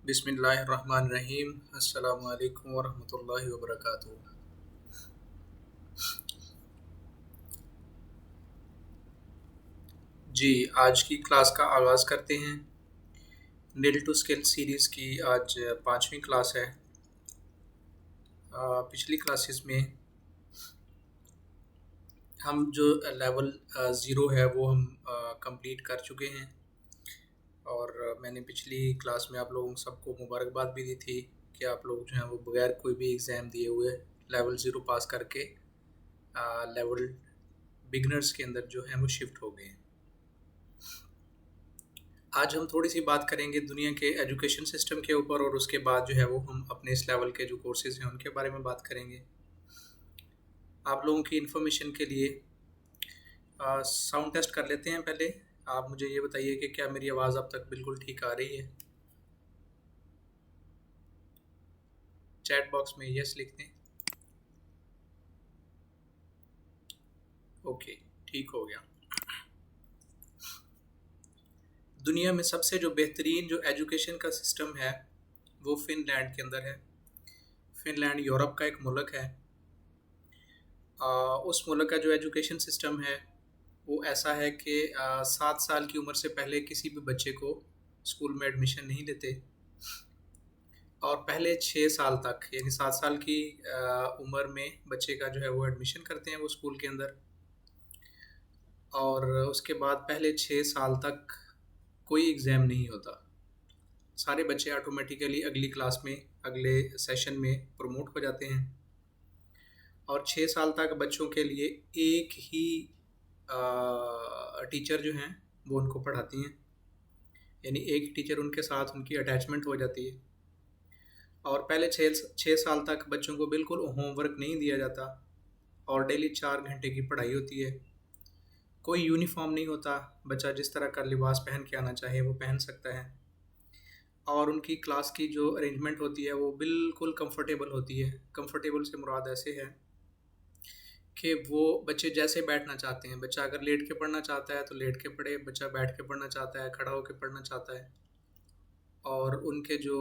बिस्मिल्लाहिर्रहमानिर्रहीम। अस्सलामु अलैकुम वरहमतुल्लाहि वबरकातुहू। जी, आज की क्लास का आगाज़ करते हैं। नील टू स्किल सीरीज़ की आज पाँचवीं क्लास है। पिछली क्लासेस में हम जो लेवल ज़ीरो है वो हम कंप्लीट कर चुके हैं। और मैंने पिछली क्लास में आप लोगों सबको मुबारकबाद भी दी थी कि आप लोग जो हैं वो बगैर कोई भी एग्ज़ाम दिए हुए लेवल ज़ीरो पास करके लेवल बिगनर्स के अंदर जो है वो शिफ्ट हो गए हैं। आज हम थोड़ी सी बात करेंगे दुनिया के एजुकेशन सिस्टम के ऊपर, और उसके बाद जो है वो हम अपने इस लेवल के जो कोर्सेज हैं उनके बारे में बात करेंगे। आप लोगों की इन्फॉर्मेशन के लिए साउंड टेस्ट कर लेते हैं पहले। आप मुझे ये बताइए कि क्या मेरी आवाज़ अब तक बिल्कुल ठीक आ रही है। चैट बॉक्स में यस लिख दें। ओके, ठीक हो गया। दुनिया में सबसे जो बेहतरीन जो एजुकेशन का सिस्टम है वो फ़िनलैंड के अंदर है। फ़िनलैंड यूरोप का एक मुल्क है। उस मुल्क का जो एजुकेशन सिस्टम है वो ऐसा है कि 7 साल की उम्र से पहले किसी भी बच्चे को स्कूल में एडमिशन नहीं देते, और पहले 6 साल तक यानी 7 साल की उम्र में बच्चे का जो है वो एडमिशन करते हैं वो स्कूल के अंदर। और उसके बाद पहले 6 साल तक कोई एग्ज़ाम नहीं होता। सारे बच्चे ऑटोमेटिकली अगली क्लास में अगले सेशन में प्रमोट हो जाते हैं। और 6 साल तक बच्चों के लिए एक ही टीचर जो हैं वो उनको पढ़ाती हैं, यानी एक टीचर उनके साथ उनकी अटैचमेंट हो जाती है। और पहले छः साल तक बच्चों को बिल्कुल होमवर्क नहीं दिया जाता, और डेली 4 घंटे की पढ़ाई होती है। कोई यूनिफॉर्म नहीं होता, बच्चा जिस तरह का लिबास पहन के आना चाहे वो पहन सकता है। और उनकी क्लास की जो अरेंजमेंट होती है वो बिल्कुल कंफर्टेबल होती है। कंफर्टेबल से मुराद ऐसे है कि वो बच्चे जैसे बैठना चाहते हैं, बच्चा अगर लेट के पढ़ना चाहता है तो लेट के पढ़े, बच्चा बैठ के पढ़ना चाहता है खड़ा होकर पढ़ना चाहता है। और उनके जो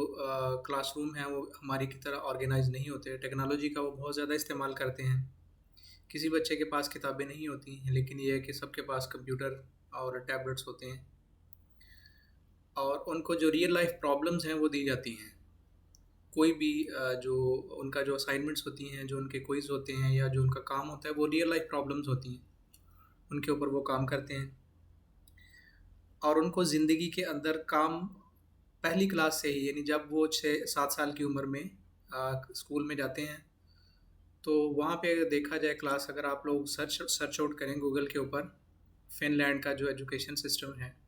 क्लासरूम हैं वो हमारी की तरह ऑर्गेनाइज नहीं होते। टेक्नोलॉजी का वो बहुत ज़्यादा इस्तेमाल करते हैं। किसी बच्चे के पास किताबें नहीं होती हैं, लेकिन ये है कि सबके पास कंप्यूटर और टैबलेट्स होते हैं। और उनको जो रियल लाइफ प्रॉब्लम्स हैं वो दी जाती हैं। कोई भी जो उनका जो असाइनमेंट्स होती हैं, जो उनके क्विज़ होते हैं, या जो उनका काम होता है वो रियल लाइफ प्रॉब्लम्स होती हैं, उनके ऊपर वो काम करते हैं। और उनको ज़िंदगी के अंदर काम पहली क्लास से ही, यानी जब वो 6-7 साल की उम्र में स्कूल में जाते हैं, तो वहाँ पे अगर देखा जाए क्लास, अगर आप लोग सर्च सर्च आउट करें गूगल के ऊपर फ़िनलैंड का जो एजुकेशन सिस्टम है,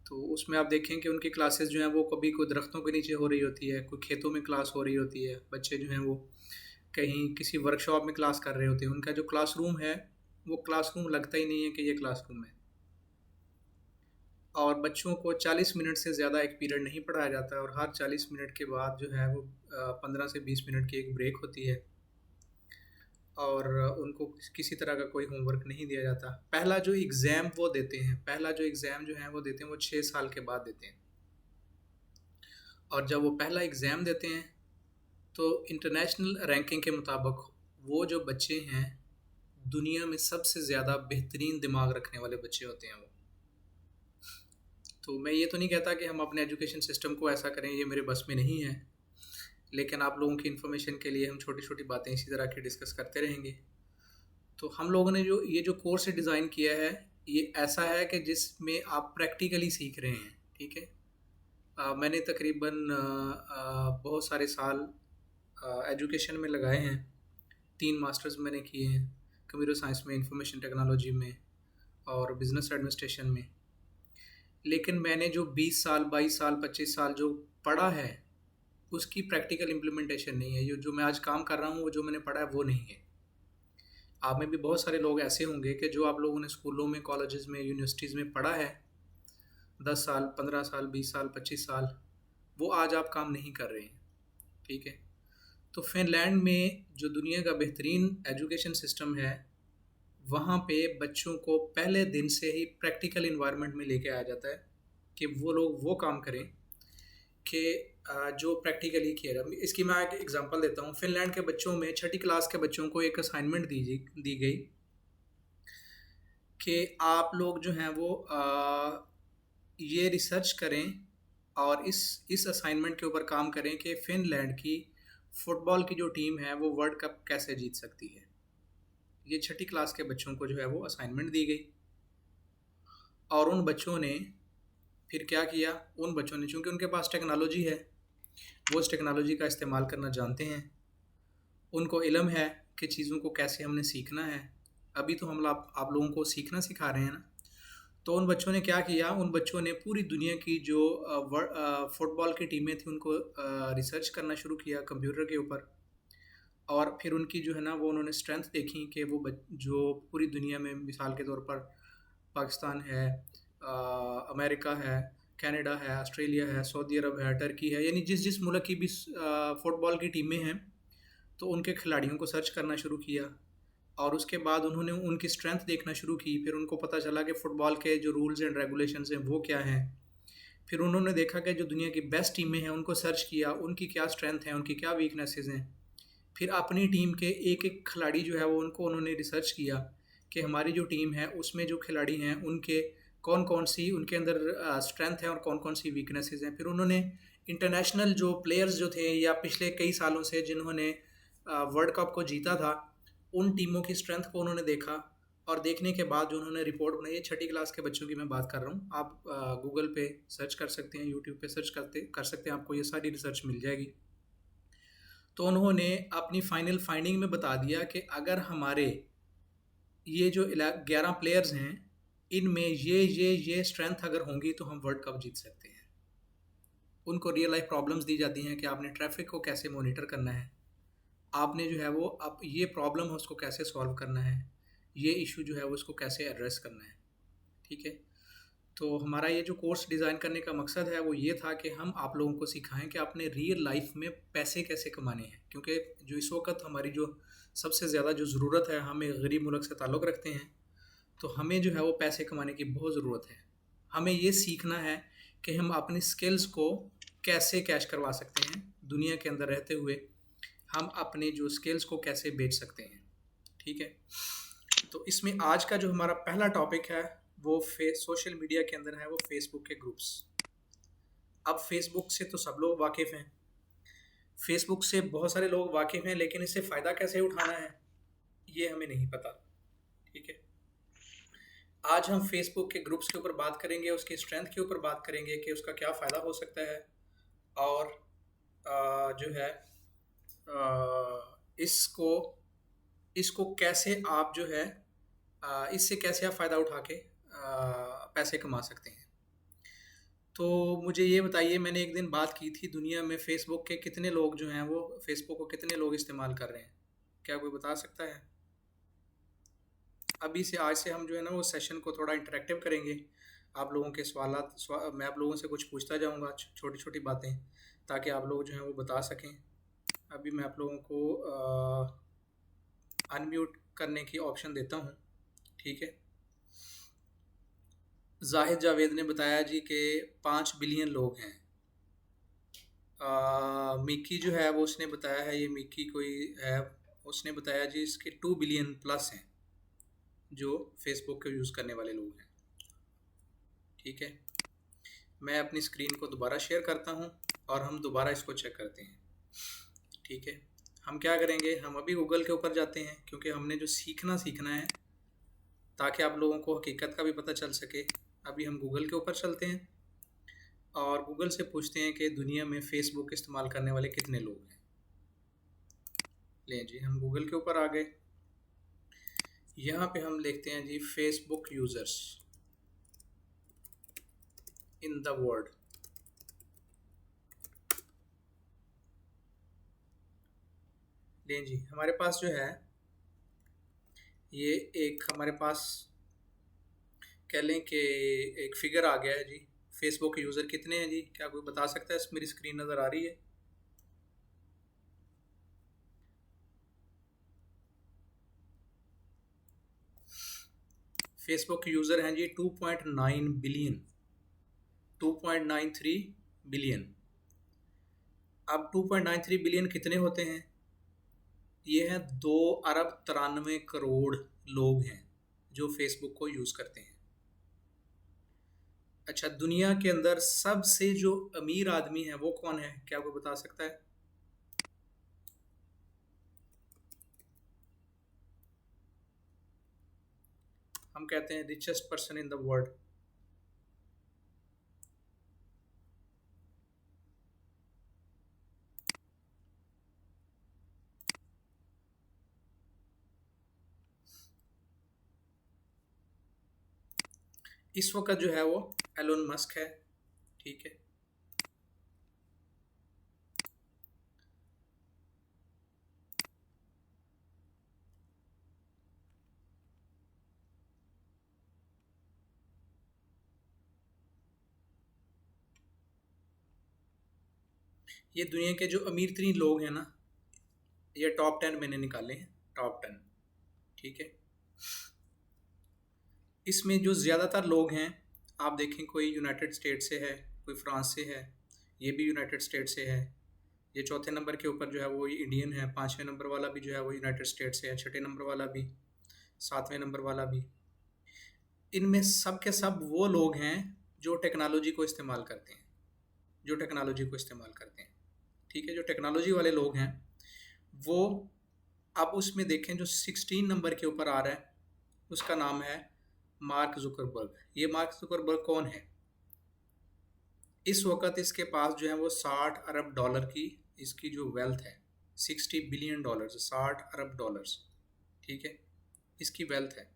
तो उसमें आप देखें कि उनकी क्लासेस जो हैं वो कभी कोई दरख्तों के नीचे हो रही होती है, कोई खेतों में क्लास हो रही होती है। बच्चे जो हैं वो कहीं किसी वर्कशॉप में क्लास कर रहे होते हैं। उनका जो क्लासरूम है वो क्लासरूम लगता ही नहीं है कि ये क्लासरूम है। और बच्चों को 40 मिनट से ज़्यादा एक पीरियड नहीं पढ़ाया जाता है, और हर 40 मिनट के बाद जो है वो 15 से 20 मिनट की एक ब्रेक होती है। और उनको किसी तरह का कोई होमवर्क नहीं दिया जाता। पहला जो एग्ज़ाम वो देते हैं, पहला जो एग्ज़ाम जो है वो देते हैं वो 6 साल के बाद देते हैं। और जब वो पहला एग्ज़ाम देते हैं तो इंटरनेशनल रैंकिंग के मुताबिक वो जो बच्चे हैं दुनिया में सबसे ज़्यादा बेहतरीन दिमाग रखने वाले बच्चे होते हैं वो। तो मैं ये तो नहीं कहता कि हम अपने एजुकेशन सिस्टम को ऐसा करें, ये मेरे बस में नहीं है। लेकिन आप लोगों की इन्फॉर्मेशन के लिए हम छोटी छोटी बातें इसी तरह की डिस्कस करते रहेंगे। तो हम लोगों ने जो ये जो कोर्स डिज़ाइन किया है ये ऐसा है कि जिसमें आप प्रैक्टिकली सीख रहे हैं। ठीक है। मैंने तकरीबन बहुत सारे साल एजुकेशन में लगाए हैं। 3 मास्टर्स मैंने किए हैं, कंप्यूटर साइंस में, इंफॉर्मेशन टेक्नोलॉजी में, और बिज़नेस एडमिनिस्ट्रेशन में। लेकिन मैंने जो 20 साल 22 साल 25 साल जो पढ़ा है उसकी प्रैक्टिकल इम्प्लीमेंटेशन नहीं है। ये जो मैं आज काम कर रहा हूँ वो जो मैंने पढ़ा है वो नहीं है। आप में भी बहुत सारे लोग ऐसे होंगे कि जो आप लोगों ने स्कूलों में, कॉलेजेस में, यूनिवर्सिटीज़ में पढ़ा है 10 साल 15 साल 20 साल 25 साल, वो आज आप काम नहीं कर रहे हैं। ठीक है। तो फ़िनलैंड में जो दुनिया का बेहतरीन एजुकेशन सिस्टम है वहाँ पे बच्चों को पहले दिन से ही प्रैक्टिकल इन्वायरमेंट में लेके आया जाता है कि वो लोग वो काम करें कि जो प्रैक्टिकली किया जाए। इसकी मैं एक एग्जांपल देता हूँ। फिनलैंड के बच्चों में छठी क्लास के बच्चों को एक असाइनमेंट दी गई कि आप लोग जो हैं वो ये रिसर्च करें और इस असाइनमेंट के ऊपर काम करें कि फिनलैंड की फ़ुटबॉल की जो टीम है वो वर्ल्ड कप कैसे जीत सकती है। ये छठी क्लास के बच्चों को जो है वो असाइनमेंट दी गई और उन बच्चों ने फिर क्या किया। उन बच्चों ने, चूँकि उनके पास टेक्नोलॉजी है, वो उस टेक्नोलॉजी का इस्तेमाल करना जानते हैं, उनको इल्म है कि चीज़ों को कैसे हमने सीखना है। अभी तो हम आप लोगों को सीखना सिखा रहे हैं ना। तो उन बच्चों ने क्या किया, उन बच्चों ने पूरी दुनिया की जो फुटबॉल की टीमें थी उनको रिसर्च करना शुरू किया कंप्यूटर के ऊपर। और फिर उनकी जो है ना वो उन्होंने स्ट्रेंथ देखी कि वो जो पूरी दुनिया में मिसाल के तौर पर पाकिस्तान है, अमेरिका है, कनाडा है, ऑस्ट्रेलिया है, सऊदी अरब है, टर्की है, यानी जिस जिस मुल्क की भी फ़ुटबॉल की टीमें हैं तो उनके खिलाड़ियों को सर्च करना शुरू किया। और उसके बाद उन्होंने उनकी स्ट्रेंथ देखना शुरू की। फिर उनको पता चला कि फ़ुटबॉल के जो रूल्स एंड रेगुलेशंस हैं वो क्या हैं। फिर उन्होंने देखा कि जो दुनिया की बेस्ट टीमें हैं उनको सर्च किया, उनकी क्या स्ट्रेंथ है, उनकी क्या वीकनेसेस हैं। फिर अपनी टीम के एक एक खिलाड़ी जो है वो उन्होंने रिसर्च किया कि हमारी जो टीम है उसमें जो खिलाड़ी हैं उनके कौन कौन सी उनके अंदर स्ट्रेंथ है और कौन कौन सी वीकनेसेस हैं। फिर उन्होंने इंटरनेशनल जो प्लेयर्स जो थे या पिछले कई सालों से जिन्होंने वर्ल्ड कप को जीता था, उन टीमों की स्ट्रेंथ को उन्होंने देखा और देखने के बाद जो उन्होंने रिपोर्ट बनाई। छठी क्लास के बच्चों की मैं बात कर रहा हूँ। आप गूगल पे सर्च कर सकते हैं, यूट्यूब पे सर्च कर सकते हैं, आपको ये सारी रिसर्च मिल जाएगी। तो उन्होंने अपनी फाइनल फाइंडिंग में बता दिया कि अगर हमारे ये जो 11 प्लेयर्स हैं इनमें ये स्ट्रेंथ अगर होंगी तो हम वर्ल्ड कप जीत सकते हैं। उनको रियल लाइफ प्रॉब्लम्स दी जाती हैं कि आपने ट्रैफिक को कैसे मॉनिटर करना है, आपने जो है वो अब ये प्रॉब्लम है उसको कैसे सॉल्व करना है, ये इशू जो है वो उसको कैसे एड्रेस करना है। ठीक है। तो हमारा ये जो कोर्स डिज़ाइन करने का मकसद है वो ये था कि हम आप लोगों को सिखाएं कि अपने रियल लाइफ में पैसे कैसे कमाने हैं। क्योंकि जो इस वक्त हमारी जो सबसे ज़्यादा जो ज़रूरत है, हम एक गरीब मुल्क से ताल्लुक़ रखते हैं, तो हमें जो है वो पैसे कमाने की बहुत ज़रूरत है। हमें ये सीखना है कि हम अपनी स्किल्स को कैसे कैश करवा सकते हैं। दुनिया के अंदर रहते हुए हम अपने जो स्किल्स को कैसे बेच सकते हैं। ठीक है। तो इसमें आज का जो हमारा पहला टॉपिक है वो सोशल मीडिया के अंदर है वो फेसबुक के ग्रुप्स। अब फेसबुक से तो सब लोग वाकिफ़ हैं, फेसबुक से बहुत सारे लोग वाकिफ़ हैं, लेकिन इससे फ़ायदा कैसे उठाना है ये हमें नहीं पता। ठीक है। आज हम फेसबुक के ग्रुप्स के ऊपर बात करेंगे, उसकी स्ट्रेंथ के ऊपर बात करेंगे कि उसका क्या फ़ायदा हो सकता है और जो है इसको इसको कैसे आप जो है इससे कैसे आप फ़ायदा उठा के पैसे कमा सकते हैं। तो मुझे ये बताइए, मैंने एक दिन बात की थी दुनिया में फ़ेसबुक के कितने लोग जो हैं वो फ़ेसबुक को कितने लोग इस्तेमाल कर रहे हैं, क्या कोई बता सकता है? अभी से आज से हम जो है ना वो सेशन को थोड़ा इंटरेक्टिव करेंगे। आप लोगों के मैं आप लोगों से कुछ पूछता जाऊंगा, छोटी छोटी बातें, ताकि आप लोग जो हैं वो बता सकें। अभी मैं आप लोगों को अनम्यूट करने की ऑप्शन देता हूँ। ठीक है। जाहिद जावेद ने बताया जी कि 5 बिलियन लोग हैं। मिकी जो है वो उसने बताया है, ये मिकी कोई है, उसने बताया जी इसके 2 बिलियन प्लस हैं जो फेसबुक को यूज़ करने वाले लोग हैं। ठीक है। मैं अपनी स्क्रीन को दोबारा शेयर करता हूँ और हम दोबारा इसको चेक करते हैं। ठीक है। हम क्या करेंगे, हम अभी गूगल के ऊपर जाते हैं क्योंकि हमने जो सीखना है ताकि आप लोगों को हकीकत का भी पता चल सके। अभी हम गूगल के ऊपर चलते हैं और गूगल से पूछते हैं कि दुनिया में फ़ेसबुक इस्तेमाल करने वाले कितने लोग हैं। लें जी, हम गूगल के ऊपर आ गए। यहाँ पे हम लिखते हैं जी Facebook users in the world. लें जी, हमारे पास जो है ये एक हमारे पास कह लें कि एक फिगर आ गया है जी। फेसबुक यूज़र कितने हैं जी, क्या कोई बता सकता है? मेरी स्क्रीन नज़र आ रही है? फेसबुक यूज़र हैं जी 2.9 बिलियन, 2.93 बिलियन। अब 2.93 बिलियन कितने होते हैं? ये हैं 2 अरब 93 करोड़ लोग हैं जो फेसबुक को यूज़ करते हैं। अच्छा, दुनिया के अंदर सबसे जो अमीर आदमी है वो कौन है, क्या कोई बता सकता है? हम कहते हैं richest person in the world. इस वक्त जो है वो एलोन मस्क है। ठीक है। ये दुनिया के जो अमीर तरीन लोग हैं ना, ये टॉप 10 मैंने निकाले हैं, टॉप 10। ठीक है। इसमें जो ज़्यादातर लोग हैं, आप देखें कोई यूनाइटेड स्टेट से है, कोई फ्रांस से है, ये भी यूनाइटेड स्टेट से है। ये चौथे नंबर के ऊपर जो है वो ये इंडियन है। पाँचवें नंबर वाला भी जो है वो यूनाइटेड स्टेट से है। छठे नंबर वाला भी, सातवें नंबर वाला भी। इनमें सब के सब वो लोग हैं जो टेक्नोलॉजी को इस्तेमाल करते हैं, जो टेक्नोलॉजी को इस्तेमाल करते हैं। ठीक है। जो टेक्नोलॉजी वाले लोग हैं वो, आप उसमें देखें जो 16 नंबर के ऊपर आ रहा है, उसका नाम है मार्क जुकरबर्ग। ये मार्क जुकरबर्ग कौन है? इस वक्त इसके पास जो है वो 60 अरब डॉलर की इसकी जो वेल्थ है, 60 बिलियन डॉलर, 60 अरब डॉलर्स। ठीक है, इसकी वेल्थ है।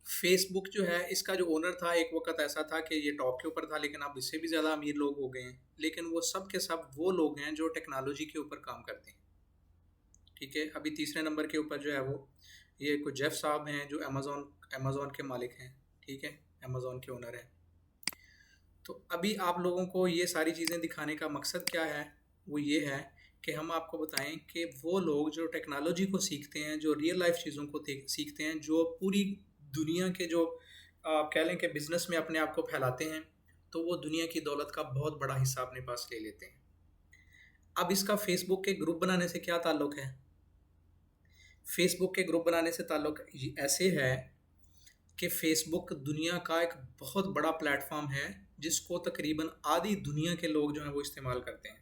फेसबुक जो है, इसका जो ओनर था, एक वक्त ऐसा था कि ये टॉप के ऊपर था, लेकिन अब इससे भी ज़्यादा अमीर लोग हो गए हैं। लेकिन वो सब के सब वो लोग हैं जो टेक्नोलॉजी के ऊपर काम करते हैं। ठीक है। अभी तीसरे नंबर के ऊपर जो है वो ये कुछ जेफ साहब हैं जो अमेज़ोन अमेज़ोन के मालिक हैं। ठीक है, अमेज़ोन के ओनर हैं। तो अभी आप लोगों को ये सारी चीज़ें दिखाने का मकसद क्या है? वो ये है कि हम आपको बताएं कि वो लोग जो टेक्नोलॉजी को सीखते हैं, जो रियल लाइफ चीज़ों को सीखते हैं, जो पूरी दुनिया के जो आप कह लें कि बिज़नेस में अपने आप को फैलाते हैं, तो वो दुनिया की दौलत का बहुत बड़ा हिस्सा अपने पास ले लेते हैं। अब इसका फेसबुक के ग्रुप बनाने से क्या ताल्लुक़ है? फेसबुक के ग्रुप बनाने से ताल्लुक़ ऐसे है कि फ़ेसबुक दुनिया का एक बहुत बड़ा प्लेटफ़ॉर्म है जिसको तकरीबन आधी दुनिया के लोग जो हैं वो इस्तेमाल करते हैं।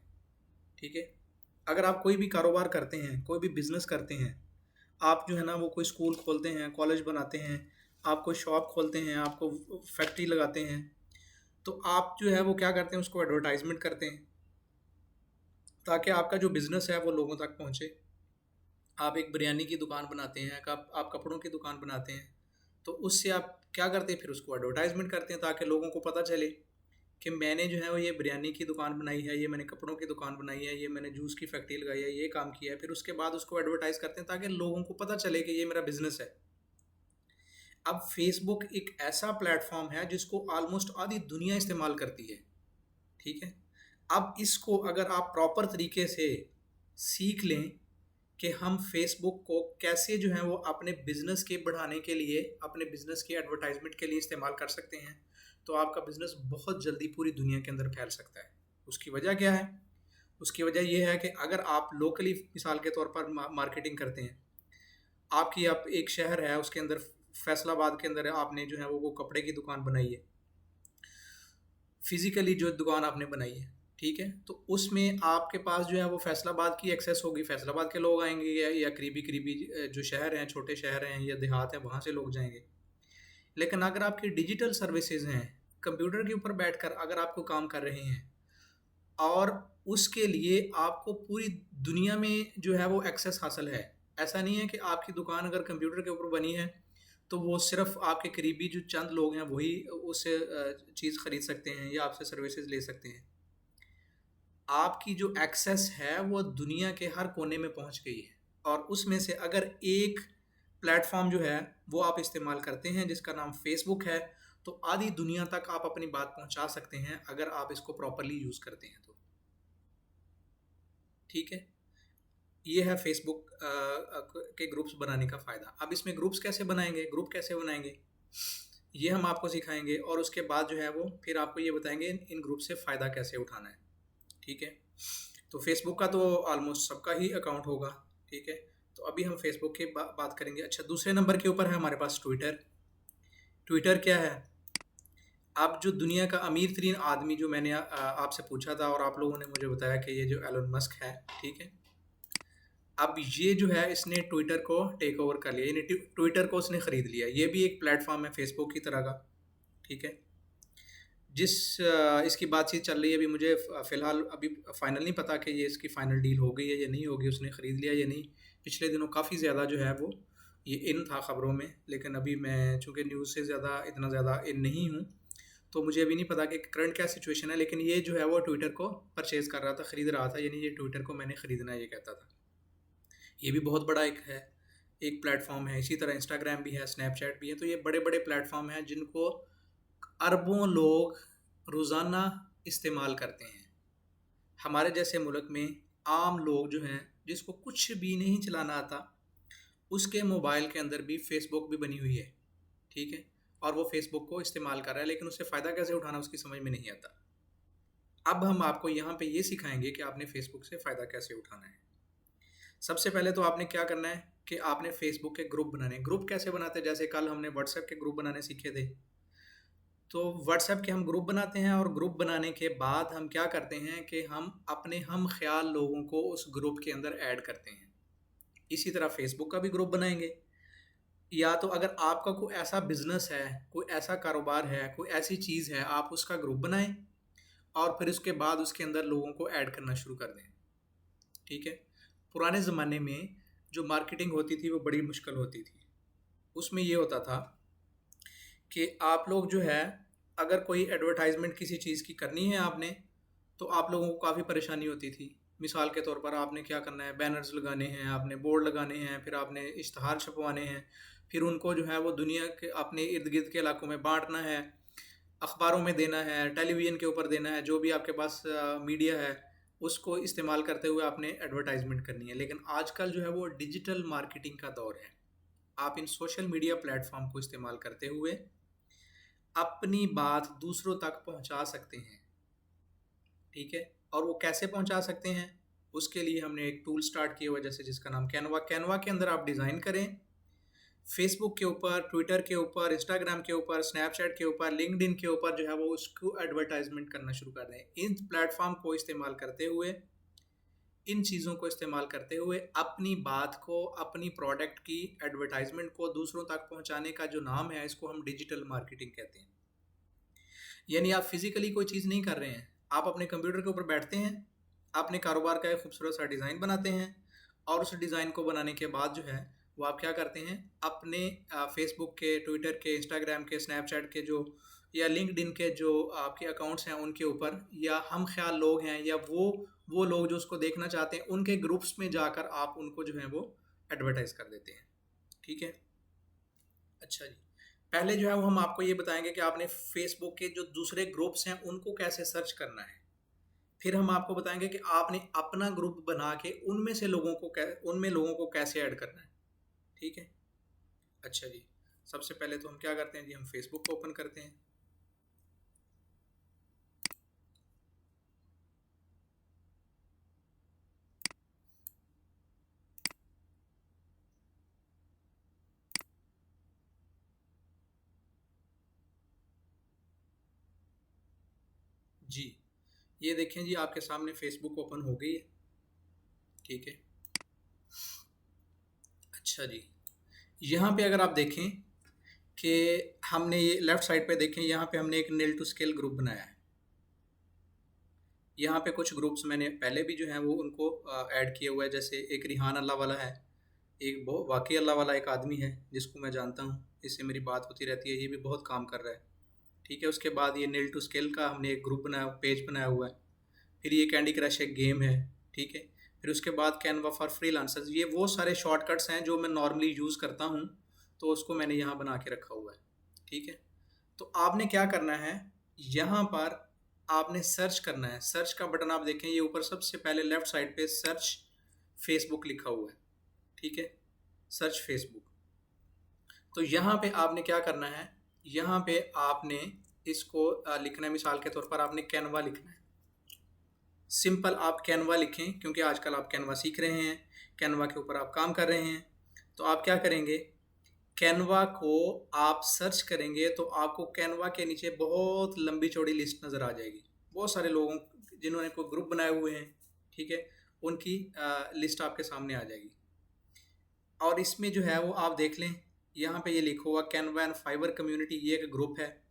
ठीक है। अगर आप कोई भी कारोबार करते हैं, कोई भी बिज़नेस करते हैं, आप जो है ना वो कोई स्कूल खोलते हैं, कॉलेज बनाते हैं, आप कोई शॉप खोलते हैं, आपको फैक्ट्री लगाते हैं, तो आप जो है वो क्या करते हैं, उसको एडवर्टाइजमेंट करते हैं ताकि आपका जो बिज़नेस है वो लोगों तक पहुँचे। आप एक बिरयानी की दुकान बनाते हैं, आप कपड़ों की दुकान बनाते हैं, तो उससे आप क्या करते हैं, फिर उसको एडवर्टाइजमेंट करते हैं ताकि लोगों को पता चले कि मैंने जो है वो ये बिरयानी की दुकान बनाई है, ये मैंने कपड़ों की दुकान बनाई है, ये मैंने जूस की फैक्ट्री लगाई है, ये काम किया है। फिर उसके बाद उसको एडवर्टाइज करते हैं ताकि लोगों को पता चले कि ये मेरा बिजनेस है। अब फेसबुक एक ऐसा प्लेटफॉर्म है जिसको ऑलमोस्ट आधी दुनिया इस्तेमाल करती है। ठीक है। अब इसको अगर आप प्रॉपर तरीके से सीख लें कि हम फेसबुक को कैसे जो है वो अपने बिजनेस के बढ़ाने के लिए, अपने बिजनेस के एडवर्टाइजमेंट के लिए इस्तेमाल कर सकते हैं, तो आपका बिजनेस बहुत जल्दी पूरी दुनिया के अंदर फैल सकता है। उसकी वजह क्या है? उसकी वजह यह है कि अगर आप लोकली मिसाल के तौर पर मार्केटिंग करते हैं, आपकी आप एक शहर है, उसके अंदर फैसलाबाद के अंदर आपने जो है वो कपड़े की दुकान बनाई है, फिजिकली जो दुकान आपने बनाई है। ठीक है। तो उसमें आपके पास जो है वो फैसलाबाद की एक्सेस होगी, फैसलाबाद के लोग आएंगे, या करीबी करीबी जो शहर हैं, छोटे शहर हैं या देहात हैं, वहाँ से लोग जाएंगे। लेकिन अगर आपकी डिजिटल सर्विसेज हैं, कंप्यूटर के ऊपर बैठकर अगर आपको काम कर रहे हैं, और उसके लिए आपको पूरी दुनिया में जो है वो एक्सेस हासिल है। ऐसा नहीं है कि आपकी दुकान अगर कंप्यूटर के ऊपर बनी है तो वो सिर्फ आपके करीबी जो चंद लोग हैं वही उससे चीज़ ख़रीद सकते हैं या आपसे सर्विसेज ले सकते हैं। आपकी जो एक्सेस है वो दुनिया के हर कोने में पहुंच गई है, और उसमें से अगर एक प्लेटफॉर्म जो है वो आप इस्तेमाल करते हैं जिसका नाम फेसबुक है, तो आधी दुनिया तक आप अपनी बात पहुंचा सकते हैं अगर आप इसको प्रॉपरली यूज़ करते हैं तो। ठीक है। ये है फेसबुक के ग्रुप्स बनाने का फ़ायदा। अब इसमें ग्रुप्स कैसे बनाएंगे, ग्रुप कैसे बनाएंगे, ये हम आपको सिखाएंगे, और उसके बाद जो है वो फिर आपको ये बताएंगे इन ग्रुप से फ़ायदा कैसे उठाना है। ठीक है। तो फेसबुक का तो ऑलमोस्ट सबका ही अकाउंट होगा, ठीक है। तो अभी हम फेसबुक की बात करेंगे। अच्छा, दूसरे नंबर के ऊपर है हमारे पास ट्विटर। ट्विटर क्या है? अब जो दुनिया का अमीर तरीन आदमी जो मैंने आपसे पूछा था और आप लोगों ने मुझे बताया कि ये जो एलन मस्क है, ठीक है। अब ये जो है इसने ट्विटर को टेक ओवर कर लिया, यानी ट्विटर को उसने ख़रीद लिया। ये भी एक प्लेटफॉर्म है फेसबुक की तरह का, ठीक है। इसकी बातचीत चल रही है, अभी मुझे फ़िलहाल अभी फ़ाइनल नहीं पता कि ये इसकी फ़ाइनल डील हो गई है या नहीं होगी, उसने ख़रीद लिया या नहीं। पिछले दिनों काफ़ी ज़्यादा जो है वो ये इन था ख़बरों में, लेकिन अभी मैं चूँकि न्यूज़ से ज़्यादा इतना ज़्यादा इन नहीं हूँ, तो मुझे अभी नहीं पता कि करंट क्या सिचुएशन है। लेकिन ये जो है वो ट्विटर को परचेज़ कर रहा था, ख़रीद रहा था, यानी ये ट्विटर को मैंने ख़रीदना है ये कहता था। ये भी बहुत बड़ा एक प्लेटफॉर्म है। इसी तरह इंस्टाग्राम भी है, स्नैपचैट भी है। तो ये बड़े बड़े प्लेटफॉर्म हैं जिनको अरबों लोग रोज़ाना इस्तेमाल करते हैं। हमारे जैसे मुल्क में आम लोग जो हैं, जिसको कुछ भी नहीं चलाना आता, उसके मोबाइल के अंदर भी फेसबुक भी बनी हुई है, ठीक है। और वो फेसबुक को इस्तेमाल कर रहा है, लेकिन उससे फ़ायदा कैसे उठाना उसकी समझ में नहीं आता। अब हम आपको यहाँ पे ये सिखाएंगे कि आपने फेसबुक से फ़ायदा कैसे उठाना है। सबसे पहले तो आपने क्या करना है कि आपने फेसबुक के ग्रुप बनाने हैं। ग्रुप कैसे बनाते हैं? जैसे कल हमने व्हाट्सएप के ग्रुप बनाने सीखे थे। तो व्हाट्सएप के हम ग्रुप बनाते हैं और ग्रुप बनाने के बाद हम क्या करते हैं कि हम अपने हम ख्याल लोगों को उस ग्रुप के अंदर ऐड करते हैं। इसी तरह फेसबुक का भी ग्रुप बनाएंगे। या तो अगर आपका कोई ऐसा बिजनेस है, कोई ऐसा कारोबार है, कोई ऐसी चीज़ है, आप उसका ग्रुप बनाएं और फिर उसके बाद उसके अंदर लोगों को ऐड करना शुरू कर दें, ठीक है। पुराने ज़माने में जो मार्केटिंग होती थी वो बड़ी मुश्किल होती थी। उसमें ये होता था कि आप लोग जो है, अगर कोई एडवर्टाइजमेंट किसी चीज़ की करनी है आपने, तो आप लोगों को काफ़ी परेशानी होती थी। मिसाल के तौर पर आपने क्या करना है, बैनर्स लगाने हैं, आपने बोर्ड लगाने हैं, फिर आपने इश्तहार छपवाने हैं, फिर उनको जो है वो दुनिया के अपने इर्द गिर्द के इलाकों में बांटना है, अखबारों में देना है, टेलीविज़न के ऊपर देना है, जो भी आपके पास मीडिया है उसको इस्तेमाल करते हुए आपने एडवर्टाइजमेंट करनी है। लेकिन आजकल जो है वो डिजिटल मार्केटिंग का दौर है। आप इन सोशल मीडिया प्लेटफॉर्म को इस्तेमाल करते हुए अपनी बात दूसरों तक पहुंचा सकते हैं, ठीक है। और वो कैसे पहुंचा सकते हैं? उसके लिए हमने एक टूल स्टार्ट किया हुआ है, जैसे जिसका नाम कैनवा। कैनवा के अंदर आप डिज़ाइन करें, फेसबुक के ऊपर, ट्विटर के ऊपर, इंस्टाग्राम के ऊपर, स्नैपचैट के ऊपर, लिंक्डइन के ऊपर जो है वो उसको एडवर्टाइजमेंट करना शुरू कर दें। इन प्लेटफॉर्म को इस्तेमाल करते हुए, इन चीज़ों को इस्तेमाल करते हुए अपनी बात को, अपनी प्रोडक्ट की एडवर्टाइजमेंट को दूसरों तक पहुंचाने का जो नाम है, इसको हम डिजिटल मार्केटिंग कहते हैं। यानी आप फिजिकली कोई चीज़ नहीं कर रहे हैं, आप अपने कंप्यूटर के ऊपर बैठते हैं, अपने कारोबार का एक खूबसूरत सा डिज़ाइन बनाते हैं और उस डिज़ाइन को बनाने के बाद जो है वो आप क्या करते हैं, अपने फेसबुक के, ट्विटर के, इंस्टाग्राम के, स्नैपचैट के जो या लिंक्डइन के जो आपके अकाउंट्स हैं उनके ऊपर, या हम ख्याल लोग हैं या वो लोग जो उसको देखना चाहते हैं, उनके ग्रुप्स में जाकर आप उनको जो है वो एडवर्टाइज़ कर देते हैं, ठीक है। अच्छा जी, पहले जो है वो हम आपको ये बताएंगे कि आपने फेसबुक के जो दूसरे ग्रुप्स हैं उनको कैसे सर्च करना है। फिर हम आपको बताएंगे कि आपने अपना ग्रुप बना के उनमें लोगों को कैसे ऐड करना है, ठीक है। अच्छा जी, सबसे पहले तो हम क्या करते हैं जी, हम फेसबुक को ओपन करते हैं। जी, ये देखें जी, आपके सामने फेसबुक ओपन हो गई है, ठीक है। अच्छा जी, यहाँ पे अगर आप देखें कि हमने ये लेफ़्ट साइड पे देखें, यहाँ पे हमने एक नील टू स्केल ग्रुप बनाया है। यहाँ पे कुछ ग्रुप्स मैंने पहले भी जो हैं वो उनको ऐड किया हुआ है। जैसे एक रिहान अल्लाह वाला है, एक बहुत वाकई अल्लाह वाला एक आदमी है जिसको मैं जानता हूँ, इससे मेरी बात होती रहती है, ये भी बहुत काम कर रहा है, ठीक है। उसके बाद ये नील टू स्केल का हमने एक ग्रुप बनाया, पेज बनाया हुआ है। फिर ये कैंडी क्रश एक गेम है, ठीक है। फिर उसके बाद कैनवा फॉर फ्रीलांसर्स, ये वो सारे शॉर्टकट्स हैं जो मैं नॉर्मली यूज़ करता हूँ, तो उसको मैंने यहाँ बना के रखा हुआ है, ठीक है। तो आपने क्या करना है, यहाँ पर आपने सर्च करना है। सर्च का बटन आप देखें, ये ऊपर सबसे पहले लेफ्ट साइड पे सर्च फेसबुक लिखा हुआ है, ठीक है, सर्च फेसबुक। तो यहाँ पे आपने क्या करना है, यहाँ पे आपने इसको लिखना है। मिसाल के तौर पर आपने कैनवा लिखना है, सिंपल आप कैनवा लिखें, क्योंकि आजकल आप कैनवा सीख रहे हैं, कैनवा के ऊपर आप काम कर रहे हैं। तो आप क्या करेंगे, कैनवा को आप सर्च करेंगे तो आपको कैनवा के नीचे बहुत लंबी चौड़ी लिस्ट नज़र आ जाएगी, बहुत सारे लोगों जिन्होंने कोई ग्रुप बनाए हुए हैं, ठीक है, उनकी लिस्ट आपके सामने आ जाएगी। और इसमें जो है वो आप देख लें, यहाँ पे ये लिखा हुआ कैनवा एंड फाइवर कम्युनिटी, ये एक ग्रुप है।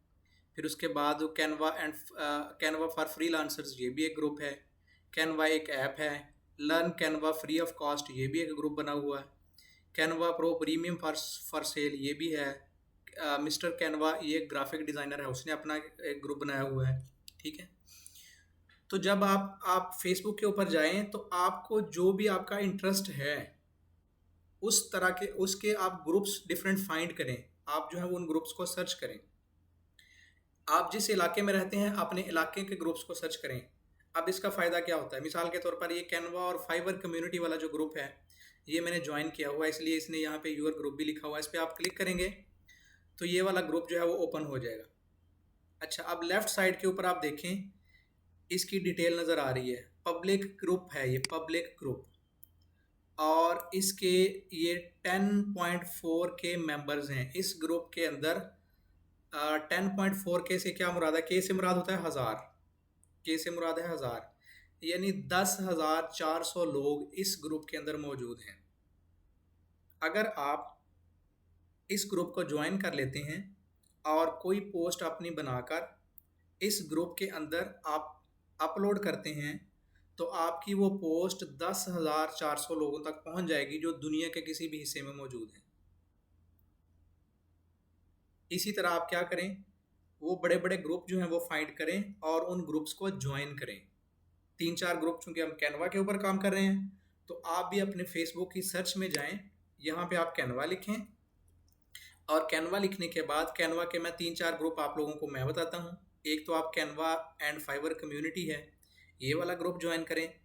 फिर उसके बाद कैनवा फॉर फ्रीलांसर्स, ये भी एक ग्रुप है। कैनवा एक ऐप है। Learn Canva free of cost, ये भी एक ग्रुप बना हुआ है। Canva pro premium for sale, ये भी है। मिस्टर कैनवा, ये ग्राफिक डिज़ाइनर है, उसने अपना एक ग्रुप बनाया हुआ है, ठीक है। तो जब आप फेसबुक के ऊपर जाएं तो आपको जो भी आपका इंटरेस्ट है उस तरह के उसके आप ग्रुप्स डिफरेंट फाइंड करें, आप जो है उन ग्रुप्स को सर्च करें। आप जिस इलाके में रहते हैं अपने इलाके के ग्रुप्स को सर्च करें। अब इसका फ़ायदा क्या होता है, मिसाल के तौर पर ये कैनवा और फाइवर कम्युनिटी वाला जो ग्रुप है, ये मैंने ज्वाइन किया हुआ है, इसलिए इसने यहाँ पे यूर ग्रुप भी लिखा हुआ है। इस पर आप क्लिक करेंगे तो ये वाला ग्रुप जो है वो ओपन हो जाएगा। अच्छा, अब लेफ़्ट साइड के ऊपर आप देखें, इसकी डिटेल नज़र आ रही है, पब्लिक ग्रुप है ये, पब्लिक ग्रुप। और इसके ये 10.4 के मेंबर्स हैं इस ग्रुप के अंदर। 10.4 के से क्या मुराद है, के से मुराद होता है हज़ार, के से मुराद है हज़ार, यानी 10,400 लोग इस ग्रुप के अंदर मौजूद हैं। अगर आप इस ग्रुप को ज्वाइन कर लेते हैं और कोई पोस्ट अपनी बनाकर इस ग्रुप के अंदर आप अपलोड करते हैं तो आपकी वो पोस्ट 10,400 लोगों तक पहुंच जाएगी जो दुनिया के किसी भी हिस्से में मौजूद हैं। इसी तरह आप क्या करें, वो बड़े बड़े ग्रुप जो हैं वो फाइंड करें और उन ग्रुप्स को ज्वाइन करें। 3-4 ग्रुप, चूँकि हम कैनवा के ऊपर काम कर रहे हैं तो आप भी अपने फेसबुक की सर्च में जाएं, यहाँ पे आप कैनवा लिखें और कैनवा लिखने के बाद कैनवा के मैं 3-4 ग्रुप आप लोगों को मैं बताता हूँ। एक तो आप कैनवा एंड फाइवर कम्युनिटी है, ये वाला ग्रुप ज्वाइन करें।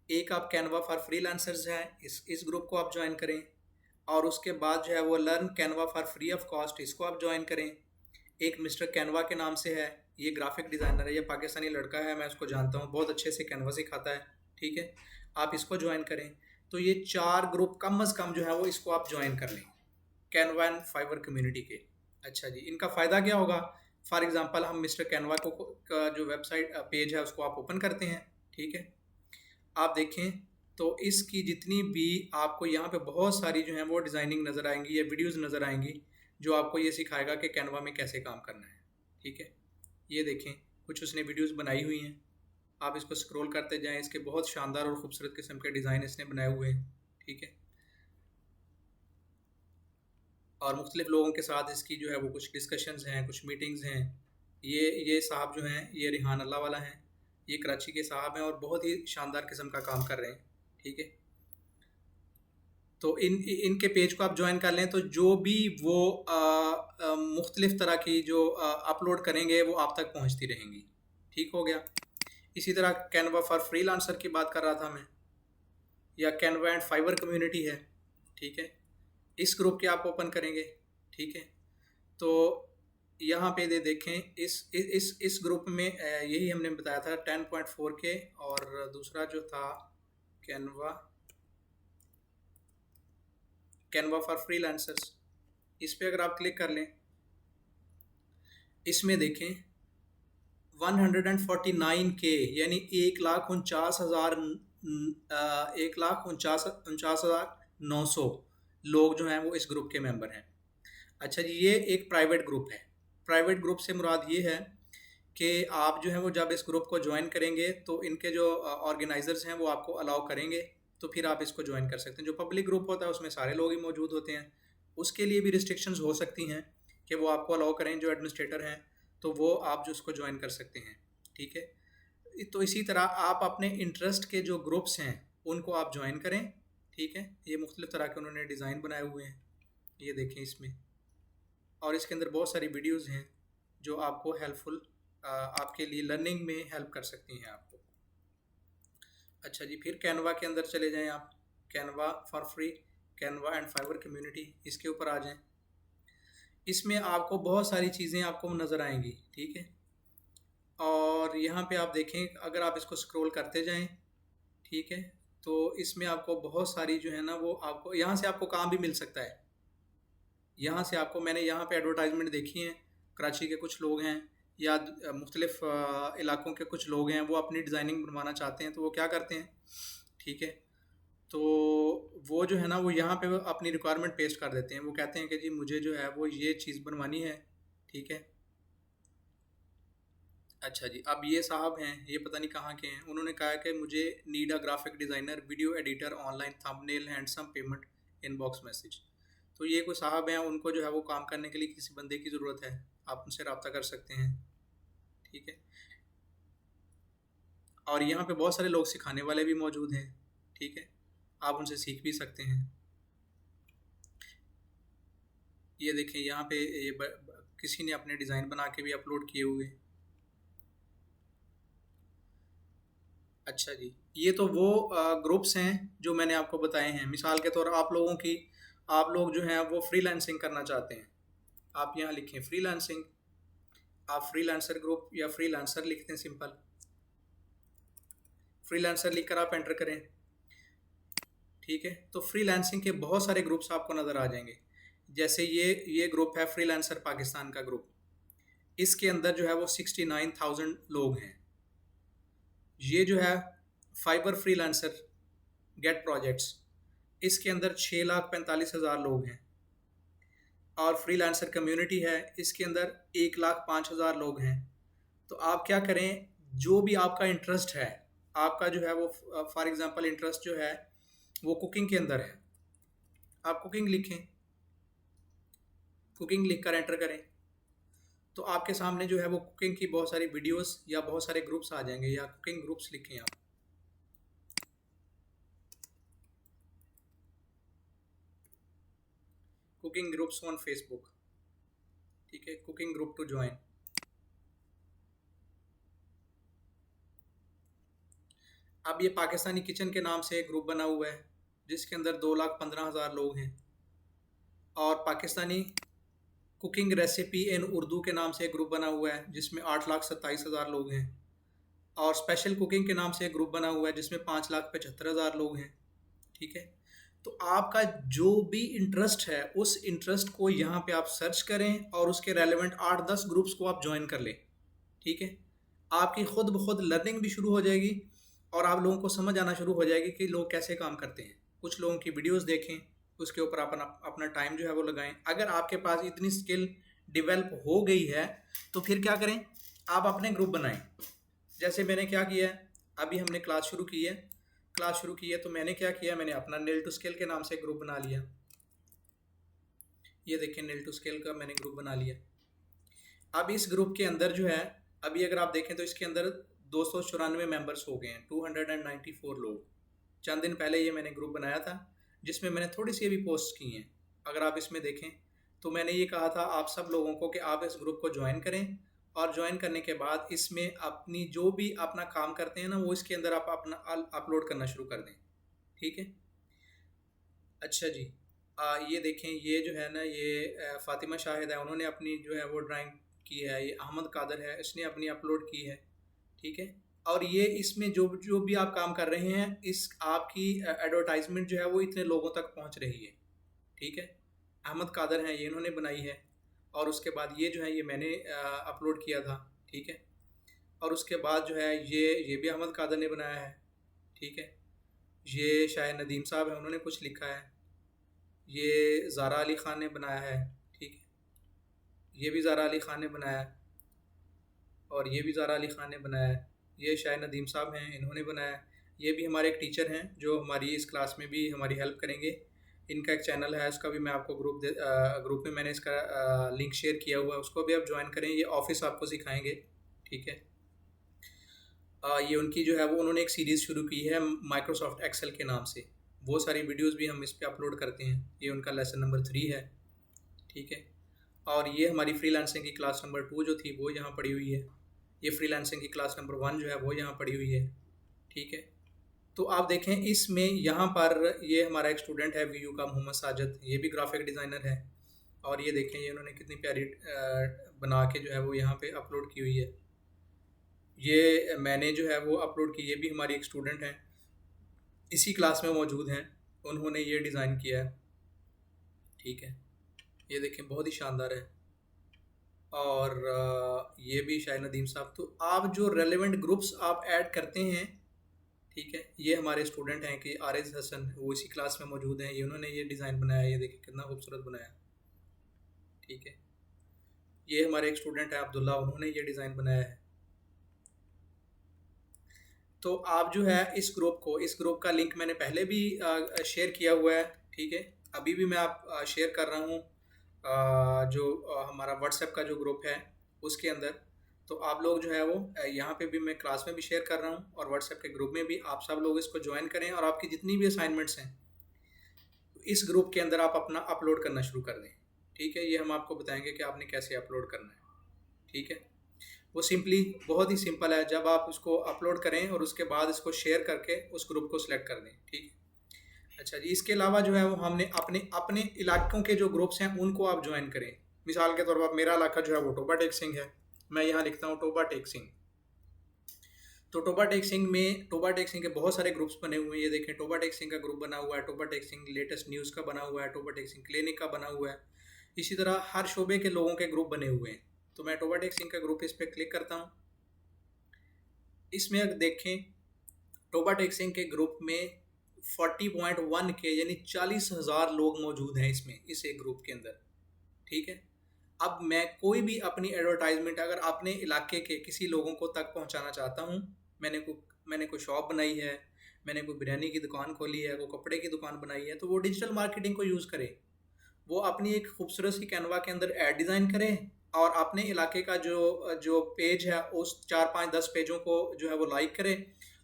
एक आप कैनवा फॉर फ्रीलांसर्स है, इस ग्रुप को आप ज्वाइन करें। और उसके बाद जो है वो learn Canva for free of cost, इसको आप ज्वाइन करें। एक मिस्टर कैनवा के नाम से है, ये ग्राफिक डिज़ाइनर है, ये पाकिस्तानी लड़का है, मैं उसको जानता हूँ, बहुत अच्छे से कैनवा सिखाता है, ठीक है, आप इसको ज्वाइन करें। तो ये 4 ग्रुप कम अज़ कम जो है वो इसको आप ज्वाइन कर लें, कैनवा एंड फाइवर कम्युनिटी के। अच्छा जी, इनका फ़ायदा क्या होगा, फॉर एग्ज़ाम्पल हम मिस्टर कैनवा को का जो वेबसाइट पेज है उसको आप ओपन करते हैं, ठीक है, आप देखें तो इसकी जितनी भी आपको यहाँ पे बहुत सारी जो है वो डिज़ाइनिंग नज़र आएंगी या वीडियोस नज़र आएंगी जो आपको ये सिखाएगा कि कैनवा में कैसे काम करना है, ठीक है। ये देखें, कुछ उसने वीडियोस बनाई हुई हैं, आप इसको स्क्रॉल करते जाएं, इसके बहुत शानदार और ख़ूबसूरत किस्म के डिज़ाइन इसने बनाए हुए हैं, ठीक है। और मुख्तलिफ़ लोगों के साथ इसकी जो है वो कुछ डिस्कशंस हैं, कुछ मीटिंग्स हैं। ये साहब जो हैं ये रिहान अल्लाह वाला हैं, ये कराची के साहब हैं और बहुत ही शानदार किस्म का काम कर रहे हैं, ठीक है। तो इनके पेज को आप ज्वाइन कर लें तो जो भी वो मुख्तलिफ़ तरह की जो अपलोड करेंगे वो आप तक पहुंचती रहेंगी, ठीक हो गया। इसी तरह कैनवा फॉर फ्रीलांसर की बात कर रहा था मैं, या कैनवा एंड फाइवर कम्युनिटी है, ठीक है, इस ग्रुप के आप ओपन करेंगे, ठीक है। तो यहाँ पे देखें इस ग्रुप में यही हमने बताया था 10.4 के, और दूसरा जो था कैनवा फॉर फ्रीलांसर्स, इस पे अगर आप क्लिक कर लें, इसमें देखें 149 के, यानी 1,49,900 लोग जो हैं वो इस ग्रुप के मेंबर हैं। अच्छा जी, ये एक प्राइवेट ग्रुप है। प्राइवेट ग्रुप से मुराद ये है कि आप जो है वो जब इस ग्रुप को ज्वाइन करेंगे तो इनके जो ऑर्गेनाइजर्स हैं वो आपको अलाउ करेंगे, तो फिर आप इसको ज्वाइन कर सकते हैं। जो पब्लिक ग्रुप होता है उसमें सारे लोग ही मौजूद होते हैं, उसके लिए भी रिस्ट्रिक्शंस हो सकती हैं कि वो आपको अलाउ करें, जो एडमिनिस्ट्रेटर हैं, तो वो आप जो उसको ज्वाइन कर सकते हैं, ठीक है। तो इसी तरह आप अपने इंटरेस्ट के जो ग्रुप्स हैं उनको आप ज्वाइन करें, ठीक है। ये मुख्तलिफ़ तरह के उन्होंने डिज़ाइन बनाए हुए हैं, ये देखें इसमें, और इसके अंदर बहुत सारी वीडियोस हैं जो आपको हेल्पफुल, आपके लिए लर्निंग में हेल्प कर सकती हैं आपको। अच्छा जी, फिर कैनवा के अंदर चले जाएं आप, Canva for free, Canva and Fiverr community, इसके ऊपर आ जाएं। इसमें आपको बहुत सारी चीज़ें आपको नज़र आएंगी, ठीक है। और यहाँ पे आप देखें, अगर आप इसको स्क्रॉल करते जाएं, ठीक है, तो इसमें आपको बहुत सारी जो है ना वो आपको यहाँ से आपको काम भी मिल सकता है। यहाँ से आपको, मैंने यहाँ पे एडवर्टाइजमेंट देखी हैं, कराची के कुछ लोग हैं या मुख्तलिफ इलाकों के कुछ लोग हैं, वो अपनी डिज़ाइनिंग बनवाना चाहते हैं, तो वो क्या करते हैं, ठीक है, तो वो जो है ना वो यहाँ पे वो अपनी रिक्वायरमेंट पेस्ट कर देते हैं। वो कहते हैं कि जी मुझे जो है वो ये चीज़ बनवानी है, ठीक है। अच्छा जी, अब ये साहब हैं, ये पता नहीं कहाँ के हैं, उन्होंने कहा कि मुझे need a graphic designer, video editor, online thumbnail, handsome payment, inbox message. तो ये कोई साहब हैं, उनको जो है वो काम करने के लिए किसी बंदे की ज़रूरत है, आप उनसे रब्ता कर सकते हैं, ठीक है। और यहाँ पे बहुत सारे लोग सिखाने वाले भी मौजूद हैं, ठीक है, आप उनसे सीख भी सकते हैं। ये देखें यहाँ पे किसी ने अपने डिज़ाइन बना के भी अपलोड किए हुए हैं। अच्छा जी, ये तो वो ग्रुप्स हैं जो मैंने आपको बताए हैं। मिसाल के तौर आप लोगों की, आप लोग जो हैं वो फ्रीलांसिंग करना चाहते हैं, आप यहाँ लिखें फ्रीलांसिंग, आप फ्रीलांसर ग्रुप या फ्रीलांसर लिखते हैं, सिंपल फ्रीलांसर लिखकर आप एंटर करें, ठीक है। तो फ्रीलांसिंग के बहुत सारे ग्रुप्स आपको नज़र आ जाएंगे। जैसे ये ग्रुप है फ्रीलांसर पाकिस्तान का ग्रुप, इसके अंदर जो है वो 69,000 लोग हैं। ये जो है फाइबर फ्रीलांसर गेट प्रोजेक्ट्स, इसके अंदर 6,45,000 लोग हैं। और फ्रीलांसर कम्युनिटी है, इसके अंदर 1,05,000 लोग हैं। तो आप क्या करें, जो भी आपका इंटरेस्ट है, आपका जो है वो फॉर एग्जांपल इंटरेस्ट जो है वो कुकिंग के अंदर है, आप कुकिंग लिखें, कुकिंग लिख कर एंटर करें, तो आपके सामने जो है वो कुकिंग की बहुत सारी वीडियोस या बहुत सारे ग्रुप्स आ जाएंगे, या कुकिंग ग्रुप्स लिखें आप, कुकिंग ग्रुप्स ऑन फेसबुक, ठीक है, कुकिंग ग्रुप टू ज्वाइन। अब ये पाकिस्तानी किचन के नाम से एक ग्रुप बना हुआ है जिसके अंदर 2,15,000 लोग हैं। और पाकिस्तानी कुकिंग रेसिपी इन उर्दू के नाम से एक ग्रुप बना हुआ है जिसमें 8,27,000 लोग हैं। और स्पेशल कुकिंग के नाम से एक ग्रुप बना हुआ है जिसमें 5,75,000 लोग हैं, ठीक है। तो आपका जो भी इंटरेस्ट है उस इंटरेस्ट को यहाँ पे आप सर्च करें और उसके रेलेवेंट 8-10 ग्रुप्स को आप ज्वाइन कर लें, ठीक है। आपकी खुद ब खुद लर्निंग भी शुरू हो जाएगी और आप लोगों को समझ आना शुरू हो जाएगी कि लोग कैसे काम करते हैं। कुछ लोगों की वीडियोस देखें, उसके ऊपर अपना अपना टाइम जो है वो लगाएं। अगर आपके पास इतनी स्किल डेवलप हो गई है तो फिर क्या करें, आप अपने ग्रुप बनाएं। जैसे मैंने क्या किया है, अभी हमने क्लास शुरू की है, तो मैंने क्या किया, मैंने अपना नील टू स्केल के नाम से ग्रुप बना लिया। ये देखिए, नील टू स्केल का मैंने ग्रुप बना लिया। अब इस ग्रुप के अंदर जो है, अभी अगर आप देखें तो इसके अंदर 294 मेंबर्स हो गए हैं, 294 लोग। चंद दिन पहले ये मैंने ग्रुप बनाया था जिसमें मैंने थोड़ी सी अभी पोस्ट की हैं। अगर आप इसमें देखें तो मैंने ये कहा था आप सब लोगों को कि आप इस ग्रुप को ज्वाइन करें, और ज्वाइन करने के बाद इसमें अपनी जो भी अपना काम करते हैं ना वो इसके अंदर आप अपना अपलोड करना शुरू कर दें, ठीक है। अच्छा जी, ये देखें, ये जो है ना ये फ़ातिमा शाहिद है, उन्होंने अपनी जो है वो ड्राइंग की है। ये अहमद कादर है, इसने अपनी अपलोड की है, ठीक है। और ये इसमें जो जो भी आप काम कर रहे हैं, इस आपकी एडवर्टाइजमेंट जो है वो इतने लोगों तक पहुंच रही है, ठीक है। अहमद कादर हैं, ये इन्होंने बनाई है। और उसके बाद ये जो है ये मैंने अपलोड किया था, ठीक है। और उसके बाद जो है ये भी अहमद कादर ने बनाया है, ठीक है। ये शायद नदीम साहब हैं, उन्होंने कुछ लिखा है। ये ज़ारा अली ख़ान ने बनाया है, ठीक है। ये भी ज़ारा अली ख़ान ने बनाया है, और ये भी ज़ारा अली ख़ान ने बनाया है। ये शायद नदीम साहब हैं, इन्होंने बनाया है। ये भी हमारे एक टीचर हैं जो हमारी इस क्लास में भी हमारी हेल्प करेंगे। इनका एक चैनल है, उसका भी मैं आपको ग्रुप में मैंने इसका लिंक शेयर किया हुआ है, उसको भी आप ज्वाइन करें। ये ऑफिस आपको सिखाएंगे, ठीक है। ये उनकी जो है वो उन्होंने एक सीरीज़ शुरू की है माइक्रोसॉफ्ट एक्सेल के नाम से। वो सारी वीडियोस भी हम इस पे अपलोड करते हैं। ये उनका लेसन नंबर 3 है, ठीक है। और ये हमारी फ्रीलांसिंग की क्लास नंबर 2 जो थी वो यहाँ पड़ी हुई है। ये फ्रीलांसिंग की क्लास नंबर 1 जो है वो यहाँ पड़ी हुई है, ठीक है। तो आप देखें इसमें यहाँ पर ये हमारा एक स्टूडेंट है वीयू का, मोहम्मद साजिद, ये भी ग्राफिक डिज़ाइनर है। और ये देखें, ये उन्होंने कितनी प्यारी बना के जो है वो यहाँ पे अपलोड की हुई है। ये मैंने जो है वो अपलोड की, ये भी हमारी एक स्टूडेंट हैं, इसी क्लास में मौजूद हैं, उन्होंने ये डिज़ाइन किया है। ठीक है, ये देखें बहुत ही शानदार है। और ये भी शायद नदीम साहब, तो आप जो रेलेवेंट ग्रुप्स आप ऐड करते हैं, ठीक है, ये हमारे स्टूडेंट हैं कि आरिज हसन, वो इसी क्लास में मौजूद हैं, ये उन्होंने ये डिज़ाइन बनाया, ये देखिए कितना खूबसूरत बनाया। ठीक है, ये हमारे एक स्टूडेंट हैं अब्दुल्ला, उन्होंने ये डिज़ाइन बनाया है। तो आप जो है इस ग्रुप को, इस ग्रुप का लिंक मैंने पहले भी शेयर किया हुआ है। ठीक है, अभी भी मैं आप शेयर कर रहा हूँ जो हमारा व्हाट्सएप का जो ग्रुप है उसके अंदर। तो आप लोग जो है वो यहाँ पे भी मैं क्लास में भी शेयर कर रहा हूँ और व्हाट्सएप के ग्रुप में भी, आप सब लोग इसको ज्वाइन करें और आपकी जितनी भी असाइनमेंट्स हैं इस ग्रुप के अंदर आप अपना अपलोड करना शुरू कर दें। ठीक है, ये हम आपको बताएंगे कि आपने कैसे अपलोड करना है। ठीक है, वो सिंपली बहुत ही सिंपल है, जब आप उसको अपलोड करें और उसके बाद इसको शेयर करके उस ग्रुप को सिलेक्ट कर दें। ठीक है, अच्छा जी, इसके अलावा जो है वो हमने अपने अपने इलाकों के जो ग्रुप्स हैं उनको आप ज्वाइन करें। मिसाल के तौर पर मेरा इलाका जो है वो टोबा टेक सिंह है, मैं यहाँ लिखता हूँ टोबा टेक सिंह। तो टोबा टेक सिंह में, टोबा टेक सिंह के बहुत सारे ग्रुप्स बने हुए हैं, ये देखें टोबा टेक सिंह का ग्रुप बना हुआ है, टोबा टेक सिंह लेटेस्ट न्यूज़ का बना हुआ है, टोबा टेक सिंह क्लिनिक का बना हुआ है, इसी तरह हर शोबे के लोगों के ग्रुप बने हुए हैं। तो मैं टोबा टेक सिंह का ग्रुप इस पर क्लिक करता हूँ। इसमें अगर देखें टोबा टेक सिंह के ग्रुप में 40.1 के यानी 40,000 लोग मौजूद हैं इसमें, इस एक ग्रुप के अंदर। ठीक है, अब मैं कोई भी अपनी एडवर्टाइजमेंट अगर अपने इलाके के किसी लोगों को तक पहुंचाना चाहता हूं, मैंने कोई शॉप बनाई है, मैंने कोई बिरयानी की दुकान खोली है, कोई कपड़े की दुकान बनाई है, तो वो डिजिटल मार्केटिंग को यूज़ करे। वो अपनी एक खूबसूरत सी कैनवा के अंदर ऐड डिज़ाइन करे और अपने इलाके का जो जो पेज है उस 4 5 10 पेजों को जो है वो लाइक करे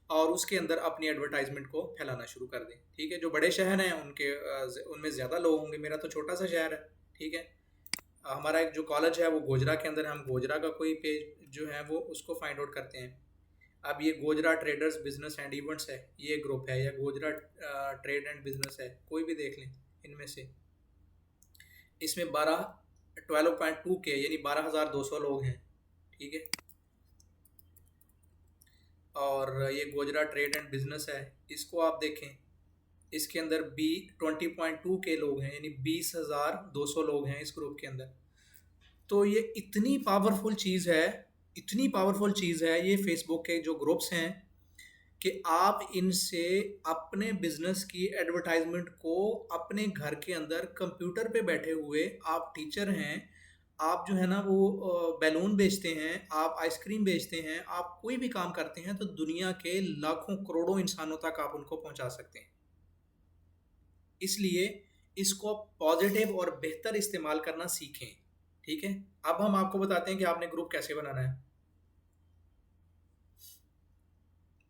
और उसके अंदर अपनी एडवर्टाइजमेंट को फैलाना शुरू कर दें। ठीक है, जो बड़े शहर हैं उनके उनमें ज़्यादा लोग होंगे, मेरा तो छोटा सा शहर है। ठीक है, हमारा एक जो कॉलेज है वो गोजरा के अंदर है, हम गोजरा का कोई पेज जो है वो उसको फाइंड आउट करते हैं। अब ये Gojra traders business and events है, ये ग्रुप है, या गोजरा ट्रेड एंड बिजनेस है, कोई भी देख लें इनमें से। इसमें 12.2 के यानी 12,200 लोग हैं। ठीक है, और ये गोजरा ट्रेड एंड बिजनेस है, इसको आप देखें, इसके अंदर 20.2 के लोग हैं यानी 20,200 लोग हैं इस ग्रुप के अंदर। तो ये इतनी पावरफुल चीज़ है, इतनी पावरफुल चीज़ है ये फेसबुक के जो ग्रुप्स हैं कि आप इनसे अपने बिजनेस की एडवर्टाइजमेंट को अपने घर के अंदर कंप्यूटर पे बैठे हुए, आप टीचर हैं, आप जो है ना वो बैलून बेचते हैं, आप आइसक्रीम बेचते हैं, आप कोई भी काम करते हैं तो दुनिया के लाखों करोड़ों इंसानों तक आप उनको पहुंचा सकते हैं। इसलिए इसको पॉजिटिव और बेहतर इस्तेमाल करना सीखें। ठीक है, अब हम आपको बताते हैं कि आपने ग्रुप कैसे बनाना है।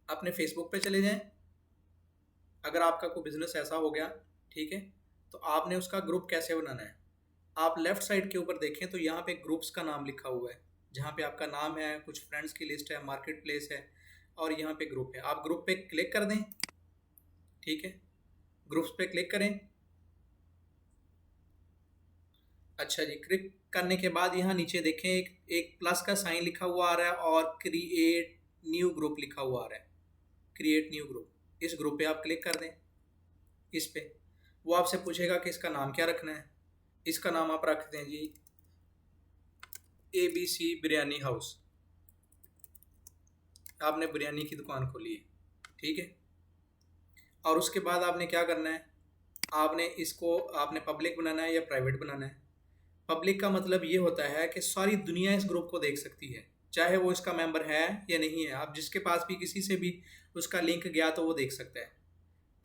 अपने फेसबुक पे चले जाएं, अगर आपका कोई बिजनेस ऐसा हो गया, ठीक है, तो आपने उसका ग्रुप कैसे बनाना है। आप लेफ्ट साइड के ऊपर देखें तो यहाँ पे ग्रुप्स का नाम लिखा हुआ है, जहाँ पे आपका नाम है, कुछ फ्रेंड्स की लिस्ट है, मार्केट प्लेस है और यहाँ पे ग्रुप है। आप ग्रुप पे क्लिक कर दें। ठीक है, ग्रुप्स पे क्लिक करें। अच्छा जी, क्लिक करने के बाद यहाँ नीचे देखें एक प्लस का साइन लिखा हुआ आ रहा है और क्रिएट न्यू ग्रुप लिखा हुआ आ रहा है। क्रिएट न्यू ग्रुप, इस ग्रुप पे आप क्लिक कर दें। इस पे वो आपसे पूछेगा कि इसका नाम क्या रखना है। इसका नाम आप रख दें जी ABC बिरयानी हाउस। आपने बिरयानी की दुकान खोली है। ठीक है, और उसके बाद आपने क्या करना है, आपने इसको आपने पब्लिक बनाना है या प्राइवेट बनाना है। पब्लिक का मतलब ये होता है कि सारी दुनिया इस ग्रुप को देख सकती है, चाहे वो इसका मेंबर है या नहीं है। आप जिसके पास भी किसी से भी उसका लिंक गया तो वो देख सकता है।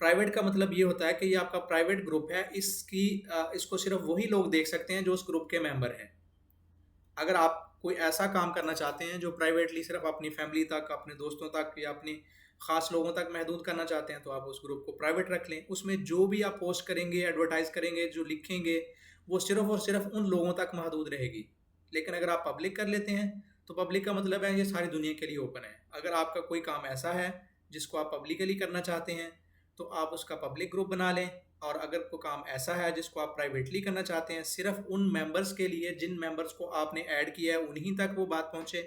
प्राइवेट का मतलब ये होता है कि ये आपका प्राइवेट ग्रुप है, इसको सिर्फ वही लोग देख सकते हैं जो उस ग्रुप के मेंबर हैं। अगर आप कोई ऐसा काम करना चाहते हैं जो प्राइवेटली सिर्फ अपनी फैमिली तक, अपने दोस्तों तक या अपने ख़ास लोगों तक महदूद करना चाहते हैं, तो आप उस ग्रुप को प्राइवेट रख लें। उसमें जो भी आप पोस्ट करेंगे, एडवर्टाइज़ करेंगे, जो लिखेंगे, वो सिर्फ और सिर्फ उन लोगों तक महदूद रहेगी। लेकिन अगर आप पब्लिक कर लेते हैं तो पब्लिक का मतलब है ये सारी दुनिया के लिए ओपन है। अगर आपका कोई काम ऐसा है जिसको आप पब्लिकली करना चाहते हैं तो आप उसका पब्लिक ग्रुप बना लें, और अगर कोई काम ऐसा है जिसको आप प्राइवेटली करना चाहते हैं, सिर्फ उन मेंबर्स के लिए जिन मेंबर्स को आपने ऐड किया है उन्हीं तक वो बात पहुंचे,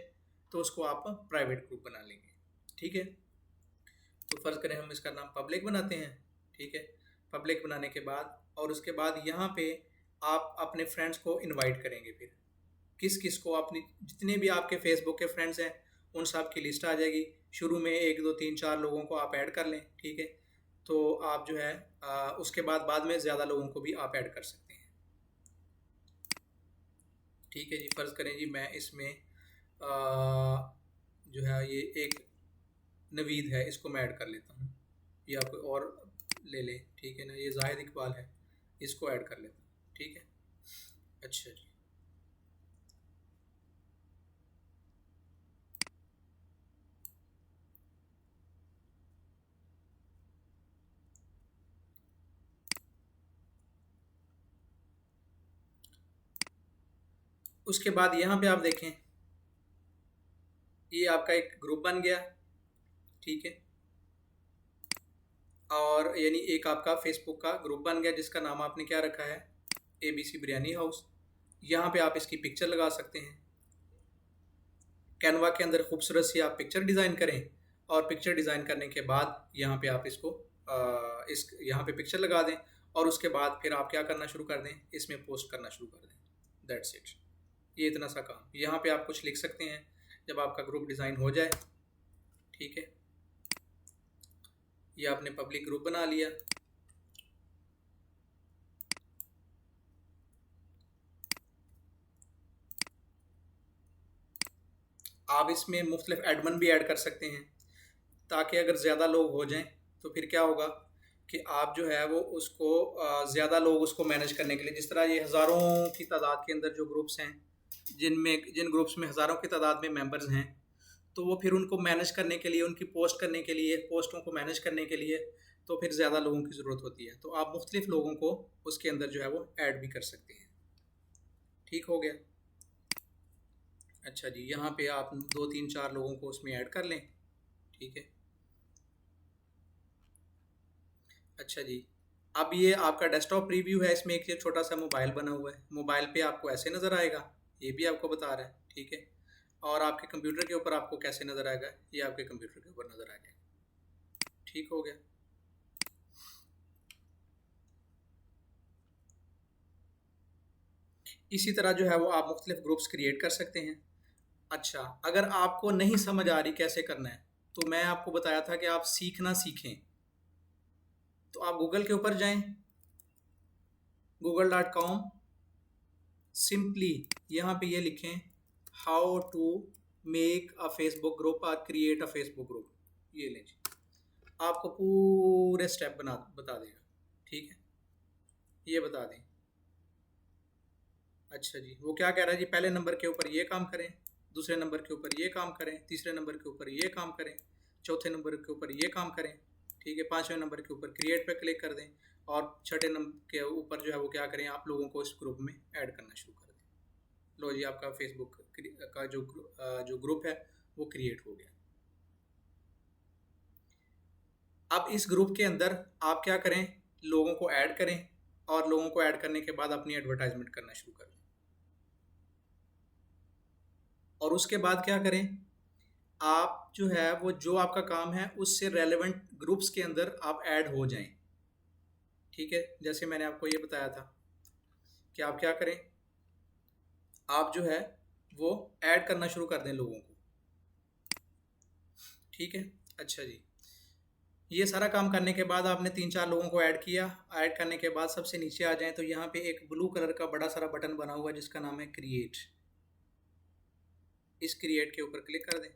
तो उसको आप प्राइवेट ग्रुप बना लेंगे। ठीक है, तो फ़र्ज़ करें हम इसका नाम पब्लिक बनाते हैं। ठीक है, पब्लिक बनाने के बाद और उसके बाद यहाँ पे आप अपने फ्रेंड्स को इनवाइट करेंगे। फिर किस किस को, अपनी जितने भी आपके फेसबुक के फ्रेंड्स हैं उन सब की लिस्ट आ जाएगी। शुरू में 1 2 3 4 लोगों को आप ऐड कर लें। ठीक है, तो आप जो है उसके बाद में ज़्यादा लोगों को भी आप ऐड कर सकते हैं। ठीक है जी, फ़र्ज़ करें जी मैं इसमें जो है ये एक नवीद है, इसको मैं ऐड कर लेता हूँ, या कोई और ले लें। ठीक है ना, ये जाहिद इकबाल है, इसको ऐड कर लेता हूँ। ठीक है, अच्छा जी। उसके बाद यहाँ पे आप देखें, ये आपका एक ग्रुप बन गया। ठीक है, और यानी एक आपका फेसबुक का ग्रुप बन गया जिसका नाम आपने क्या रखा है, ABC बिरयानी हाउस। यहाँ पे आप इसकी पिक्चर लगा सकते हैं। कैनवा के अंदर खूबसूरत सी आप पिक्चर डिज़ाइन करें, और पिक्चर डिज़ाइन करने के बाद यहाँ पे आप इसको इस यहाँ पे पिक्चर लगा दें, और उसके बाद फिर आप क्या करना शुरू कर दें, इसमें पोस्ट करना शुरू कर दें। दैट्स इट, ये इतना सा काम। यहाँ पे आप कुछ लिख सकते हैं जब आपका ग्रुप डिज़ाइन हो जाए। ठीक है, ये आपने पब्लिक ग्रुप बना लिया। आप इसमें मुख्तलिफ एडमिन भी ऐड कर सकते हैं, ताकि अगर ज़्यादा लोग हो जाएं तो फिर क्या होगा कि आप जो है वो उसको ज़्यादा लोग उसको मैनेज करने के लिए, जिस तरह ये हज़ारों की तादाद के अंदर जो ग्रुप्स हैं, जिन ग्रुप्स में हज़ारों की तादाद में मेंबर्स हैं, तो वो फिर उनको मैनेज करने के लिए, उनकी पोस्ट करने के लिए, पोस्टों को मैनेज करने के लिए तो फिर ज़्यादा लोगों की ज़रूरत होती है। तो आप मुख्तलिफ लोगों को उसके अंदर जो है वो ऐड भी कर सकते हैं। ठीक हो गया। अच्छा जी, यहाँ पे आप 2 3 4 लोगों को उसमें ऐड कर लें। ठीक है, अच्छा जी। अब ये आपका डेस्कटॉप प्रीव्यू है, इसमें एक ये छोटा सा मोबाइल बना हुआ है। मोबाइल पे आपको ऐसे नज़र आएगा, ये भी आपको बता रहा है। ठीक है, और आपके कंप्यूटर के ऊपर आपको कैसे नज़र आएगा, ये आपके कंप्यूटर के ऊपर नज़र आ जाएगा। ठीक हो गया। इसी तरह जो है वो आप मुख्तलिफ ग्रुप्स क्रिएट कर सकते हैं। अच्छा, अगर आपको नहीं समझ आ रही कैसे करना है, तो मैं आपको बताया था कि आप सीखना सीखें। तो आप गूगल के ऊपर जाएं, google.com, सिंपली यहाँ पे ये लिखें how to make a Facebook group और क्रिएट अ फेसबुक ग्रुप। ये लें जी, आपको पूरे स्टेप बता देगा। ठीक है, ये बता दें। अच्छा जी, वो क्या कह रहा है जी, पहले नंबर के ऊपर ये काम करें, दूसरे नंबर के ऊपर ये काम करें, तीसरे नंबर के ऊपर ये काम करें, चौथे नंबर के ऊपर ये काम करें। ठीक है, पाँचवें नंबर के ऊपर क्रिएट पे क्लिक कर दें, और छठे नंबर के ऊपर जो है वो क्या करें, आप लोगों को इस ग्रुप में ऐड करना शुरू कर दें। लो जी, आपका फेसबुक का जो ग्रुप है वो क्रिएट हो गया। अब इस ग्रुप के अंदर आप क्या करें, लोगों को ऐड करें, और लोगों को ऐड करने के बाद अपनी एडवर्टाइजमेंट करना शुरू करें। और उसके बाद क्या करें, आप जो है वो जो आपका काम है उससे रेलेवेंट ग्रुप्स के अंदर आप ऐड हो जाएं। ठीक है, जैसे मैंने आपको ये बताया था कि आप क्या करें, आप जो है वो ऐड करना शुरू कर दें लोगों को। ठीक है, अच्छा जी। ये सारा काम करने के बाद आपने 3 4 लोगों को ऐड किया। ऐड करने के बाद सबसे नीचे आ जाएं तो यहाँ पे एक ब्लू कलर का बड़ा सारा बटन बना हुआ है जिसका नाम है क्रिएट। इस क्रिएट के ऊपर क्लिक कर दें।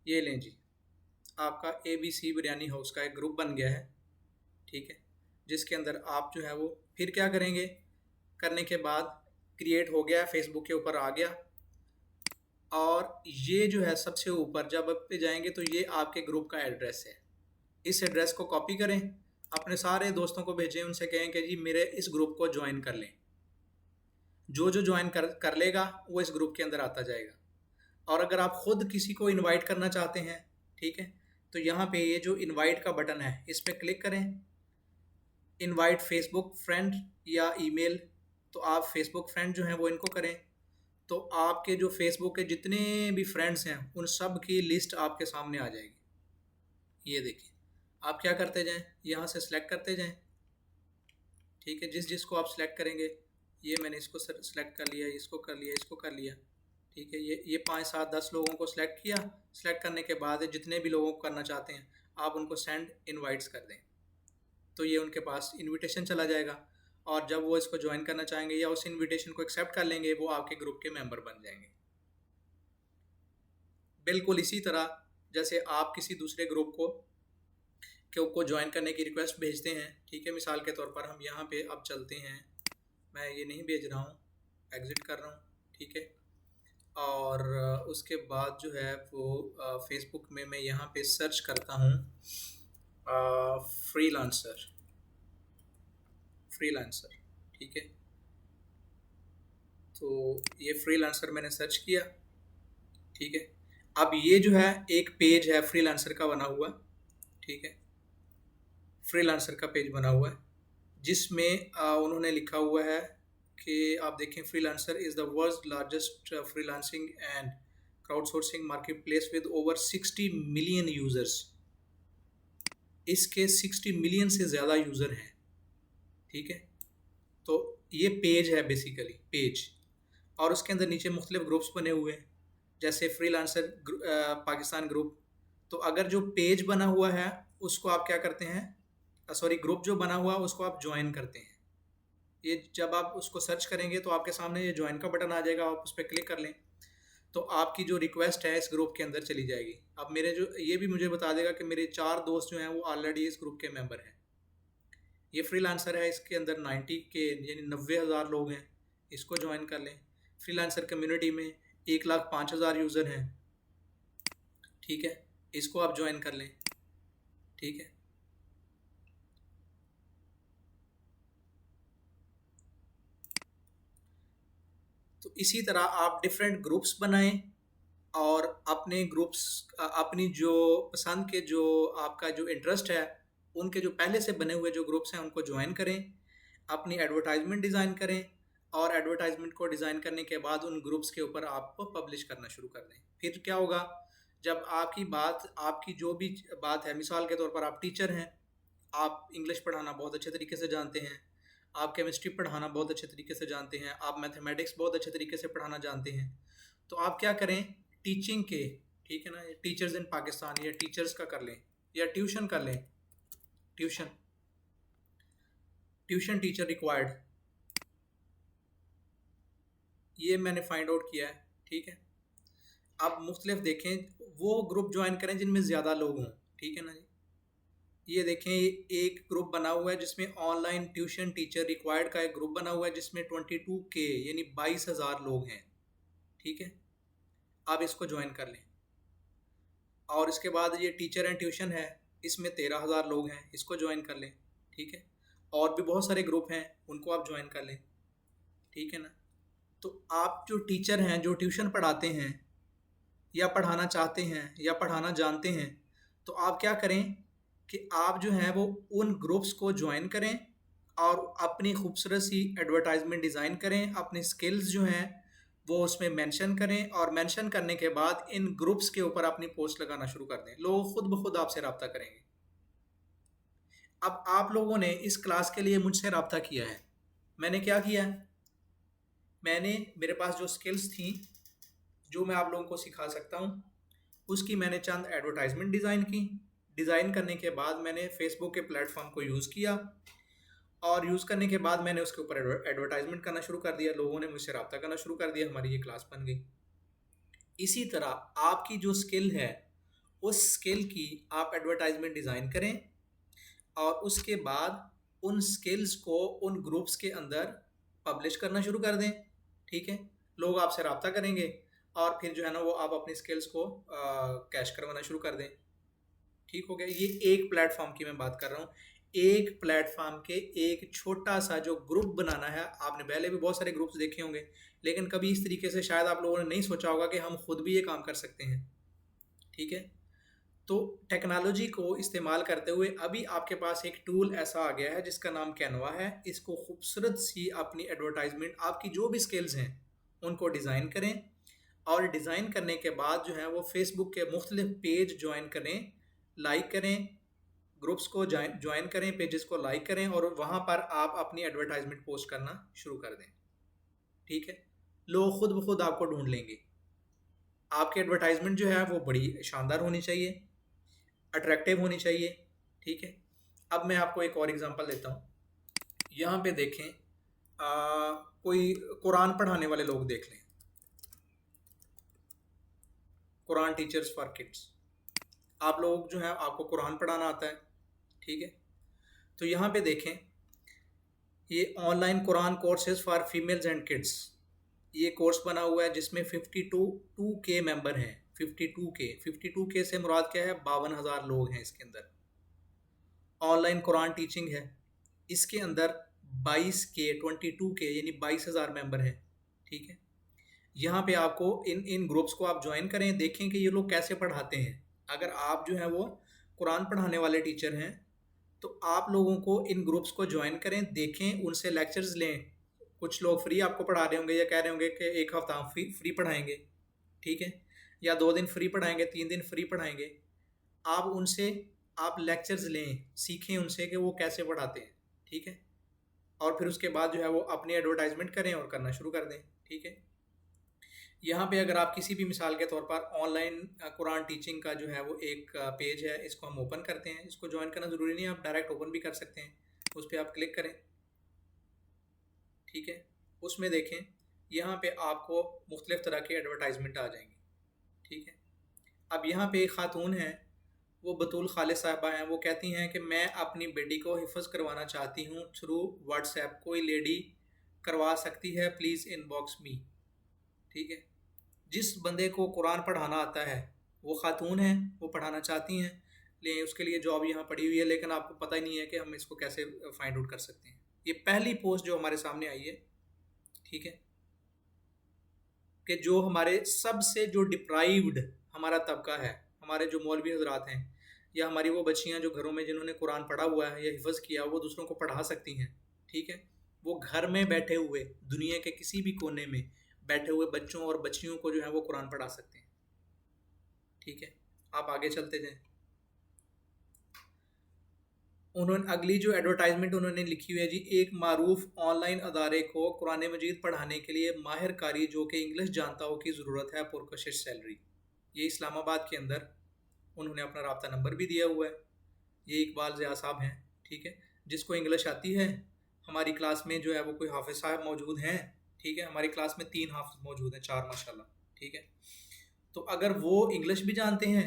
ये लें जी, आपका ABC बिरयानी हाउस का एक ग्रुप बन गया है। ठीक है, जिसके अंदर आप जो है वो फिर क्या करेंगे, करने के बाद क्रिएट हो गया, फेसबुक के ऊपर आ गया, और ये जो है सबसे ऊपर जब आप पे जाएंगे तो ये आपके ग्रुप का एड्रेस है। इस एड्रेस को कॉपी करें, अपने सारे दोस्तों को भेजें, उनसे कहें कि जी मेरे इस ग्रुप को ज्वाइन कर लें। जो जो ज्वाइन कर लेगा वो इस ग्रुप के अंदर आता जाएगा। और अगर आप खुद किसी को इनवाइट करना चाहते हैं, ठीक है, तो यहाँ पे ये जो इनवाइट का बटन है इस पर क्लिक करें। इनवाइट फेसबुक फ्रेंड या ईमेल, तो आप फेसबुक फ्रेंड जो हैं वो इनको करें। तो आपके जो फेसबुक के जितने भी फ्रेंड्स हैं उन सब की लिस्ट आपके सामने आ जाएगी। ये देखिए, आप क्या करते जाएं, यहाँ से सिलेक्ट करते जाएं। ठीक है, जिस जिसको आप सिलेक्ट करेंगे, ये मैंने इसको सिलेक्ट कर लिया, इसको कर लिया, इसको कर लिया। ठीक है, ये 5 7 10 लोगों को सिलेक्ट किया। सिलेक्ट करने के बाद जितने भी लोगों को करना चाहते हैं आप उनको सेंड इनवाइट्स कर दें, तो ये उनके पास इनविटेशन चला जाएगा। और जब वो इसको ज्वाइन करना चाहेंगे या उस इनविटेशन को एक्सेप्ट कर लेंगे, वो आपके ग्रुप के मेंबर बन जाएंगे। बिल्कुल इसी तरह जैसे आप किसी दूसरे ग्रुप को ज्वाइन करने की रिक्वेस्ट भेजते हैं। ठीक है, मिसाल के तौर पर हम यहाँ पे अब चलते हैं, मैं ये नहीं भेज रहा हूँ, एग्ज़िट कर रहा हूँ। ठीक है, और उसके बाद जो है वो फेसबुक में मैं यहाँ पे सर्च करता हूँ फ्रीलांसर। ठीक है, तो ये फ्रीलांसर मैंने सर्च किया। ठीक है, अब ये जो है एक पेज है फ्रीलांसर का बना हुआ। ठीक है, फ्रीलांसर का पेज बना हुआ है जिसमें उन्होंने लिखा हुआ है कि आप देखें, Freelancer is the world's largest freelancing and crowdsourcing marketplace with over 60 million users. इसके 60 मिलियन से ज़्यादा यूज़र हैं। ठीक है, तो ये पेज है, बेसिकली पेज, और उसके अंदर नीचे मुख्तलिफ ग्रुप्स बने हुए हैं, जैसे फ्रीलांसर पाकिस्तान ग्रुप। तो अगर जो पेज बना हुआ है उसको आप क्या करते हैं, सॉरी, ग्रुप जो बना हुआ है उसको आप ज्वाइन करते हैं। ये जब आप उसको सर्च करेंगे तो आपके सामने ये ज्वाइन का बटन आ जाएगा, आप उस पर क्लिक कर लें तो आपकी जो रिक्वेस्ट है इस ग्रुप के अंदर चली जाएगी। अब मेरे जो ये भी मुझे बता देगा कि मेरे 4 दोस्त जो हैं वो ऑलरेडी इस ग्रुप के मेंबर हैं। ये फ्रीलांसर है, इसके अंदर 90 के यानी 90,000 लोग हैं, इसको ज्वाइन कर लें। फ्रीलांसर कम्युनिटी में 1,05,000 यूज़र हैं। ठीक है, इसको आप ज्वाइन कर लें। ठीक है, तो इसी तरह आप डिफरेंट ग्रुप्स बनाएं और अपने ग्रुप्स अपनी जो पसंद के, जो आपका जो इंटरेस्ट है, उनके जो पहले से बने हुए जो ग्रुप्स हैं उनको ज्वाइन करें। अपनी एडवर्टाइजमेंट डिज़ाइन करें और एडवर्टाइजमेंट को डिज़ाइन करने के बाद उन ग्रुप्स के ऊपर आप पब्लिश करना शुरू कर दें। फिर क्या होगा, जब आपकी जो भी बात है, मिसाल के तौर पर आप टीचर हैं, आप इंग्लिश पढ़ाना बहुत अच्छे तरीके से जानते हैं, आप केमिस्ट्री पढ़ाना बहुत अच्छे तरीके से जानते हैं, आप मैथमेटिक्स बहुत अच्छे तरीके से पढ़ाना जानते हैं, तो आप क्या करें, टीचिंग के, ठीक है ना, टीचर्स इन पाकिस्तान या टीचर्स का कर लें या ट्यूशन कर लें। ट्यूशन टीचर रिक्वायर्ड, ये मैंने फाइंड आउट किया है। ठीक है, आप मुख्तलिफ देखें, वो ग्रुप ज्वाइन करें जिनमें ज़्यादा लोग हों। ठीक है ना जी, ये देखें, एक ग्रुप बना हुआ है जिसमें ऑनलाइन ट्यूशन टीचर रिक्वायर्ड का एक ग्रुप बना हुआ है जिसमें 22K यानी 22,000 लोग हैं। ठीक है, आप इसको ज्वाइन कर लें। और इसके बाद ये टीचर एंड ट्यूशन है, इसमें 13,000 लोग हैं, इसको ज्वाइन कर लें। ठीक है, और भी बहुत सारे ग्रुप हैं, उनको आप ज्वाइन कर लें। ठीक है ना, तो आप जो टीचर हैं, जो ट्यूशन पढ़ाते हैं या पढ़ाना चाहते हैं या पढ़ाना जानते हैं, तो आप क्या करें कि आप जो हैं वो उन ग्रुप्स को ज्वाइन करें और अपनी खूबसूरत सी एडवर्टाइजमेंट डिज़ाइन करें, अपनी स्किल्स जो हैं वो उसमें मेंशन करें, और मेंशन करने के बाद इन ग्रुप्स के ऊपर अपनी पोस्ट लगाना शुरू कर दें। लोग खुद ब खुद आपसे रब्ता करेंगे। अब आप लोगों ने इस क्लास के लिए मुझसे रब्ता किया है, मैंने क्या किया, मैंने, मेरे पास जो स्किल्स थी जो मैं आप लोगों को सिखा सकता हूँ, उसकी मैंने चंद एडवर्टाइजमेंट डिज़ाइन की। डिज़ाइन करने के बाद मैंने फेसबुक के प्लेटफॉर्म को यूज़ किया, और यूज़ करने के बाद मैंने उसके ऊपर एडवर्टाइजमेंट करना शुरू कर दिया, लोगों ने मुझसे रब्ता करना शुरू कर दिया, हमारी ये क्लास बन गई। इसी तरह आपकी जो स्किल है, उस स्किल की आप एडवर्टाइजमेंट डिज़ाइन करें और उसके बाद उन स्किल्स को उन ग्रुप्स के अंदर पब्लिश करना शुरू कर दें। ठीक है, लोग आपसे रब्ता करेंगे और फिर जो है ना वो आप अपनी स्किल्स को कैश करवाना शुरू कर दें। ठीक हो गया, ये एक प्लेटफॉर्म की मैं बात कर रहा हूँ। एक प्लेटफॉर्म के एक छोटा सा जो ग्रुप बनाना है, आपने पहले भी बहुत सारे ग्रुप्स देखे होंगे, लेकिन कभी इस तरीके से शायद आप लोगों ने नहीं सोचा होगा कि हम खुद भी ये काम कर सकते हैं। ठीक है, तो टेक्नोलॉजी को इस्तेमाल करते हुए अभी आपके पास एक टूल ऐसा आ गया है जिसका नाम कैनवा है। इसको खूबसूरत सी अपनी एडवर्टाइजमेंट, आपकी जो भी स्किल्स हैं उनको डिज़ाइन करें, और डिज़ाइन करने के बाद जो है वो फेसबुक के मुख्तलिफ पेज ज्वाइन करें, लाइक करें, ग्रुप्स को ज्वाइन करें, पेजेस को लाइक करें, और वहाँ पर आप अपनी एडवर्टाइजमेंट पोस्ट करना शुरू कर दें। ठीक है, लोग खुद ब खुद आपको ढूंढ लेंगे। आपकी एडवर्टाइजमेंट जो है वो बड़ी शानदार होनी चाहिए, अट्रैक्टिव होनी चाहिए। ठीक है, अब मैं आपको एक और एग्जांपल देता हूँ। यहाँ पे देखें, कोई कुरान पढ़ाने वाले लोग देख लें, कुरान टीचर्स फॉर किड्स। आप लोग जो है आपको कुरान पढ़ाना आता है, ठीक है। तो यहाँ पे देखें, ये online Quran courses for females and kids, ये कोर्स बना हुआ है जिसमें 52K मेंबर हैं। 52K से मुराद क्या है? 52,000 लोग हैं इसके अंदर। ऑनलाइन कुरान टीचिंग है, इसके अंदर 22K यानी 22,000 मेंबर हैं। ठीक है, यहाँ पे आपको इन ग्रुप्स को आप ज्वाइन करें, देखें कि ये लोग कैसे पढ़ाते हैं। अगर आप जो है वो कुरान पढ़ाने वाले टीचर हैं तो आप लोगों को इन ग्रुप्स को ज्वाइन करें, देखें, उनसे लेक्चर्स लें। कुछ लोग फ्री आपको पढ़ा रहे होंगे या कह रहे होंगे कि एक हफ्ता हम फ्री पढ़ाएंगे, ठीक है, या 2 दिन फ्री पढ़ाएंगे, 3 दिन फ्री पढ़ाएंगे। आप उनसे आप लेक्चर्स लें, सीखें उनसे कि वो कैसे पढ़ाते हैं। ठीक है, और फिर उसके बाद जो है वो अपनी एडवर्टाइजमेंट करें और करना शुरू कर दें। ठीक है, यहाँ पे अगर आप किसी भी मिसाल के तौर पर ऑनलाइन कुरान टीचिंग का जो है वो एक पेज है, इसको हम ओपन करते हैं। इसको ज्वाइन करना ज़रूरी नहीं है, आप डायरेक्ट ओपन भी कर सकते हैं। उस पर आप क्लिक करें, ठीक है, उसमें देखें, यहाँ पे आपको मुख्तलिफ़ तरह की एडवर्टाइजमेंट आ जाएंगी। ठीक है, अब यहाँ पे एक ख़ातून हैं, वो बतूल खालिद साहिबा हैं। वो कहती हैं कि मैं अपनी बेटी को हिफ्ज़ करवाना चाहती हूँ थ्रू व्हाट्सएप, कोई लेडी करवा सकती है, प्लीज़ इनबॉक्स मी। ठीक है, जिस बंदे को कुरान पढ़ाना आता है, वो ख़ातून है, वो पढ़ाना चाहती हैं, लेकिन उसके लिए जॉब यहाँ पड़ी हुई है, लेकिन आपको पता ही नहीं है कि हम इसको कैसे फाइंड आउट कर सकते हैं। ये पहली पोस्ट जो हमारे सामने आई है, ठीक है, कि जो हमारे सबसे जो डिप्राइव्ड हमारा तबका है, हमारे जो मौलवी हजरात हैं, या हमारी वो बच्चियाँ जो घरों में जिन्होंने कुरान पढ़ा हुआ है या हिफ्ज़ किया, वो दूसरों को पढ़ा सकती हैं। ठीक है, वो घर में बैठे हुए दुनिया के किसी भी कोने में बैठे हुए बच्चों और बच्चियों को जो है वो कुरान पढ़ा सकते हैं। ठीक है, आप आगे चलते जाएं। उन्होंने अगली जो एडवर्टाइजमेंट उन्होंने लिखी हुई है जी, एक मारूफ ऑनलाइन अदारे को कुरान मजीद पढ़ाने के लिए माहिर कारी जो कि इंग्लिश जानता हो की ज़रूरत है, पुरकशिश सैलरी। ये इस्लामाबाद के अंदर उन्होंने अपना राब्ता नंबर भी दिया हुआ है। ये इकबाल ज़िया साहब हैं, ठीक है, जिसको इंग्लिश आती है। हमारी क्लास में जो है वो कोई हाफिज़ साहब मौजूद हैं। ठीक है, हमारी क्लास में 3 हाफिज़ मौजूद हैं, 4 माशाल्लाह। ठीक है, तो अगर वो इंग्लिश भी जानते हैं,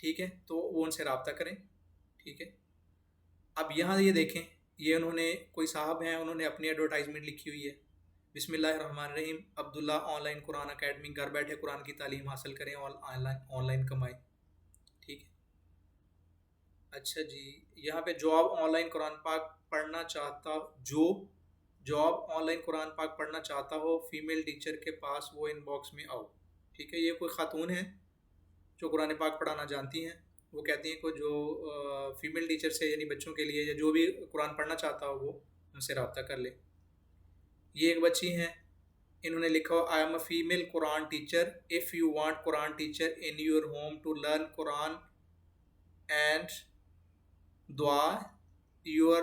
ठीक है, तो वो उनसे रब्ता करें। ठीक है, अब यहाँ ये देखें, ये उन्होंने कोई साहब हैं, उन्होंने अपनी एडवर्टाइजमेंट लिखी हुई है, बिस्मिल्लाहिर्रहमानिर्रहीम, अब्दुल्ला ऑनलाइन कुरान अकेडमी, घर बैठे कुरान की तालीम हासिल करें और ऑनलाइन कमाएं। ठीक है, अच्छा जी, यहाँ पे जॉब ऑनलाइन कुरान पाक पढ़ना चाहता, जो जॉब ऑनलाइन कुरान पाक पढ़ना चाहता हो फीमेल टीचर के पास, वो इनबॉक्स में आओ। ठीक है, ये कोई ख़ातून है जो कुरान पाक पढ़ाना जानती हैं। वो कहती हैं को जो फीमेल टीचर से, यानी बच्चों के लिए, या जो भी कुरान पढ़ना चाहता हो वो उनसे रब्ता कर ले। ये एक बच्ची हैं, इन्होंने लिखा हो, I am a female Quran teacher, if you want Quran teacher in your home to learn Quran and दुआ your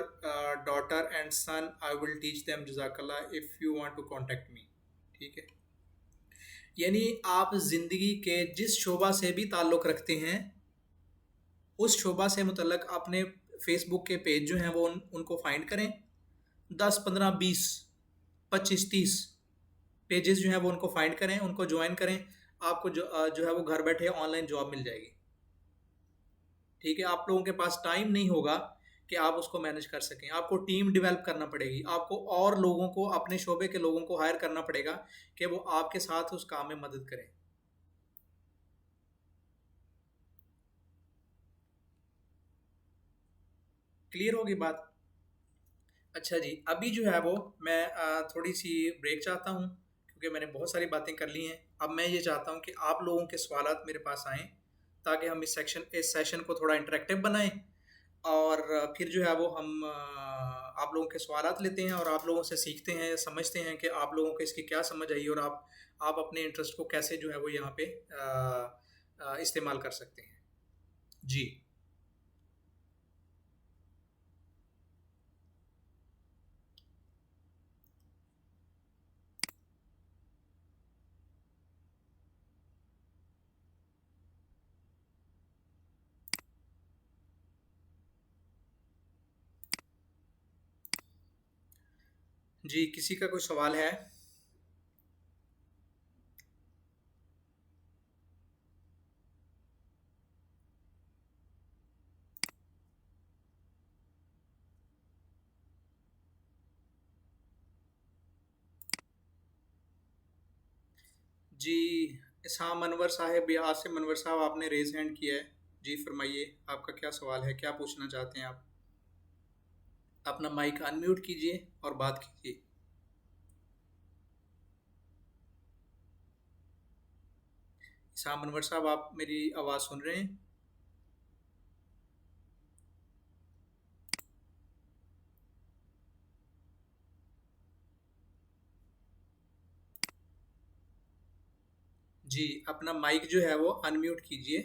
daughter and son, I will teach them, जज़ाकल्लाह, if you want to contact me. ठीक है, यानी आप ज़िंदगी के जिस शोबा से भी ताल्लुक़ रखते हैं, उस शोबा से मुतल्लक अपने फेसबुक के पेज जो हैं वो उनको फाइंड करें। 10, 15, 20, 25, 30 पेजेस जो हैं वो उनको फाइंड करें, उनको ज्वाइन करें। आपको जो है वो घर बैठे ऑनलाइन जॉब मिल जाएगी। ठीक है, आप लोगों के पास टाइम नहीं होगा कि आप उसको मैनेज कर सकें। आपको टीम डेवलप करना पड़ेगी, आपको और लोगों को, अपने शोबे के लोगों को हायर करना पड़ेगा कि वो आपके साथ उस काम में मदद करें। क्लियर होगी बात? अच्छा जी, अभी जो है वो मैं थोड़ी सी ब्रेक चाहता हूँ, क्योंकि मैंने बहुत सारी बातें कर ली हैं। अब मैं ये चाहता हूँ कि आप लोगों के सवालात मेरे पास आएँ, ताकि हम इस सेशन को थोड़ा इंटरेक्टिव बनाएं। और फिर जो है वो हम आप लोगों के सवालात लेते हैं और आप लोगों से सीखते हैं, समझते हैं कि आप लोगों को इसकी क्या समझ आई और आप अपने इंटरेस्ट को कैसे जो है वो यहाँ पे इस्तेमाल कर सकते हैं। जी। जी, किसी का कोई सवाल है? जी, इस्हाम अनवर साहब या आसिम अनवर साहब, आपने रेज हैंड किया है। जी फरमाइए, आपका क्या सवाल है, क्या पूछना चाहते हैं आप? अपना माइक अनम्यूट कीजिए और बात कीजिए। इस्हाम अनवर साहब, आप मेरी आवाज़ सुन रहे हैं? जी, अपना माइक जो है वो अनम्यूट कीजिए।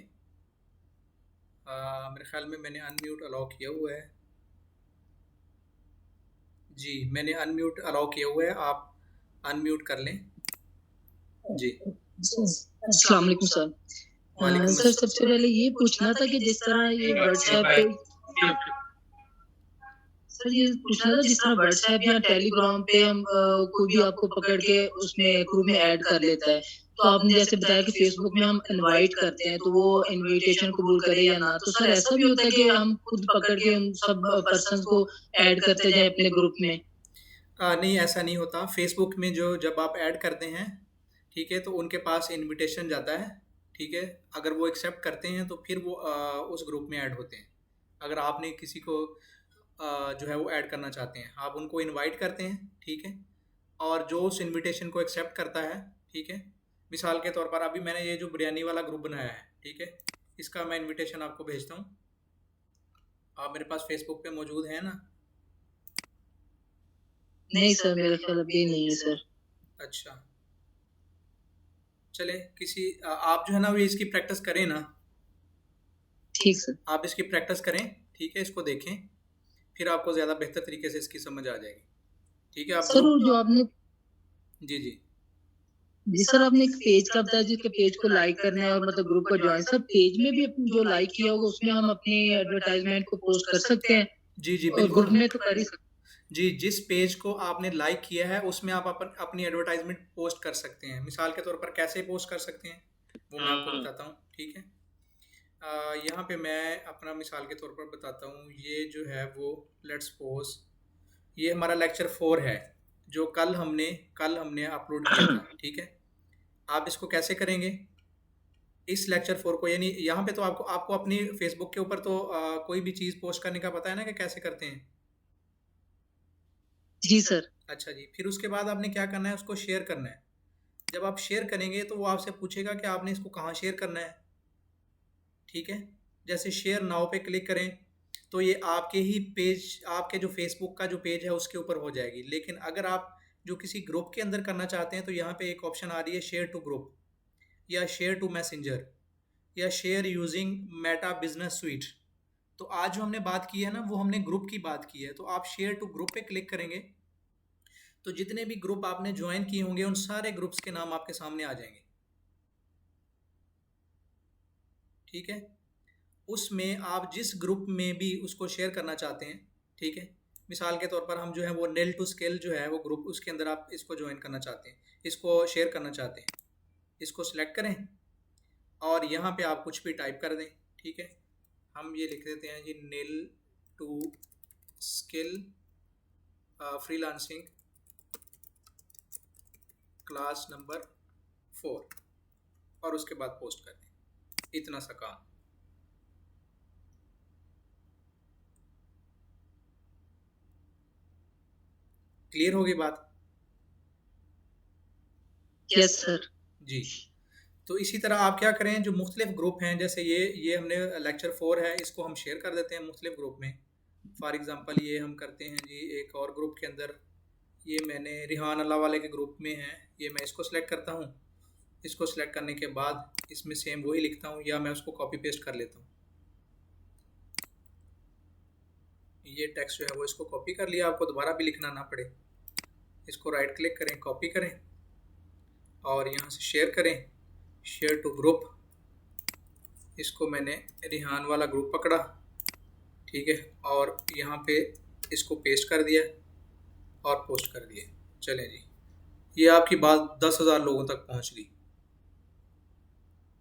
मेरे ख्याल में मैंने अनम्यूट अलाउ किया हुआ है। जी, मैंने अनम्यूट अलाउ किया हुआ है, आप अनम्यूट कर लें। जी। अस्सलाम वालेकुम सर। वालेकुम सर अस्सलाम। सबसे पहले ये पूछना था कि जिस तरह ये व्हाट्सएप पे सर ये पूछना था जिस तरह व्हाट्सएप या टेलीग्राम पे हम कोई भी आपको पकड़ के उसमें ग्रुप में ऐड कर लेता है। तो आपने जैसे बताया कि फेसबुक में हम इनवाइट करते हैं तो वो इनविटेशन कबूल करे या ना। तो सर ऐसा भी होता है कि हम खुद पकड़ के उन सब पर्सन्स को ऐड करते जाएँ अपने ग्रुप में? नहीं, ऐसा नहीं होता। फेसबुक में जो जब आप ऐड करते हैं, ठीक है, तो उनके पास इनविटेशन जाता है, ठीक है। अगर वो एक्सेप्ट करते हैं तो फिर वो उस ग्रुप में ऐड होते हैं। अगर आपने किसी को जो है वो ऐड करना चाहते हैं, आप उनको इनवाइट करते हैं, ठीक है। और जो उस इनविटेशन को एक्सेप्ट करता है, ठीक है। मिसाल के तौर पर अभी मैंने ये जो बिरयानी वाला ग्रुप बनाया है, ठीक है, इसका मैं इनविटेशन आपको भेजता हूँ। आप मेरे पास फेसबुक पे मौजूद हैं ना? नहीं सर, मेरा ख्याल अभी नहीं है सर। अच्छा, चले किसी आप जो है ना वो इसकी प्रैक्टिस करें ना। ठीक सर। आप इसकी प्रैक्टिस करें, ठीक है, इसको देखें, फिर आपको ज़्यादा बेहतर तरीके से इसकी समझ आ जाएगी। ठीक है, आप सर वो ग्रुप। जो आपने जी जी। जी सर, आपने एक पेज का बताया जिसके पेज को लाइक करना है और मतलब ग्रुप को ज्वाइन। सर पेज में भी जो लाइक किया होगा उसमें हम अपनी एडवर्टाइजमेंट को पोस्ट कर सकते हैं जी जी, और बिल्कुल। ग्रुप में तो कर ही सकते जी, जिस पेज को आपने लाइक किया है उसमें आप अपनी एडवर्टाइजमेंट पोस्ट कर सकते हैं। मिसाल के तौर पर कैसे पोस्ट कर सकते हैं वो मैं आपको बताता हूँ, ठीक है। यहाँ पे मैं अपना मिसाल के तौर पर बताता हूँ। ये जो है वो लेट्स सपोज ये हमारा लेक्चर 4 है जो कल हमने अपलोड किया था, ठीक है। आप इसको कैसे करेंगे? इस लेक्चर 4 को, यानी यहाँ पे तो आपको आपको अपनी फेसबुक के ऊपर तो कोई भी चीज़ पोस्ट करने का पता है ना कि कैसे करते हैं। जी सर। अच्छा जी, फिर उसके बाद आपने क्या करना है, उसको शेयर करना है। जब आप शेयर करेंगे तो वो आपसे पूछेगा कि आपने इसको कहाँ शेयर करना है, ठीक है। जैसे शेयर नाउ पे क्लिक करें तो ये आपके ही पेज, आपके जो फेसबुक का जो पेज है उसके ऊपर हो जाएगी। लेकिन अगर आप जो किसी ग्रुप के अंदर करना चाहते हैं तो यहाँ पे एक ऑप्शन आ रही है शेयर टू ग्रुप या शेयर टू मैसेंजर या share using Meta business sweet. तो आज जो हमने बात की है ना वो हमने ग्रुप की बात की है। तो आप शेयर टू ग्रुप पे क्लिक करेंगे तो जितने भी ग्रुप आपने ज्वाइन किए होंगे उन सारे ग्रुप्स के नाम आपके सामने आ जाएंगे, ठीक है। उसमें आप जिस ग्रुप में भी उसको शेयर करना चाहते हैं, ठीक है। मिसाल के तौर पर हम जो है वो नेल टू स्केल जो है वो ग्रुप, उसके अंदर आप इसको ज्वाइन करना चाहते हैं, इसको शेयर करना चाहते हैं, इसको सिलेक्ट करें और यहाँ पे आप कुछ भी टाइप कर दें, ठीक है। हम ये लिख देते हैं जी, nail to skill freelancing class number 4 और उसके बाद पोस्ट कर दें। इतना सा काम। क्लियर होगी बात? Yes sir. जी। तो इसी तरह आप क्या करें, जो मुख्तलिफ ग्रुप हैं, जैसे ये हमने लेक्चर 4 है, इसको हम शेयर कर देते हैं मुख्तलिफ ग्रुप में। फॉर एग्ज़ाम्पल ये हम करते हैं जी एक और ग्रुप के अंदर, ये मैंने रिहान अल्लाह वाले के ग्रुप में है, ये मैं इसको सिलेक्ट करता हूँ। इसको सिलेक्ट करने के बाद इसमें सेम वही लिखता हूँ, या मैं उसको कॉपी पेस्ट कर लेता हूँ। ये टेक्स्ट जो है वो इसको कॉपी कर लिया, आपको दोबारा भी लिखना ना पड़े। इसको राइट क्लिक करें, कॉपी करें और यहाँ से शेयर करें, शेयर टू ग्रुप। इसको मैंने रिहान वाला ग्रुप पकड़ा, ठीक है, और यहाँ पे इसको पेस्ट कर दिया और पोस्ट कर दिया। चलें जी, ये आपकी बात 10,000 लोगों तक पहुँच गई।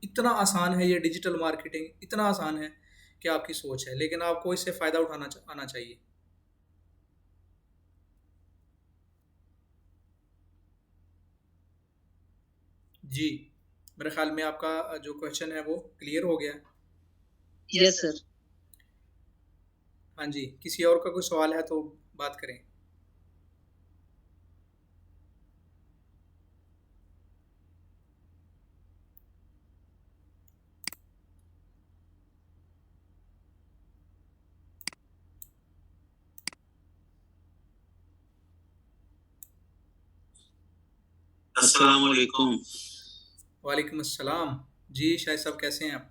इतना आसान है ये डिजिटल मार्केटिंग, इतना आसान है कि आपकी सोच है, लेकिन आपको इससे फ़ायदा उठाना आना चाहिए। जी, मेरे ख्याल में आपका जो क्वेश्चन है वो क्लियर हो गया। Yes sir. हाँ जी, किसी और का कोई सवाल है तो बात करें। अस्सलाम वालेकुम। वालेकुम अस्सलाम। जी शाहिद साहब, कैसे हैं आप?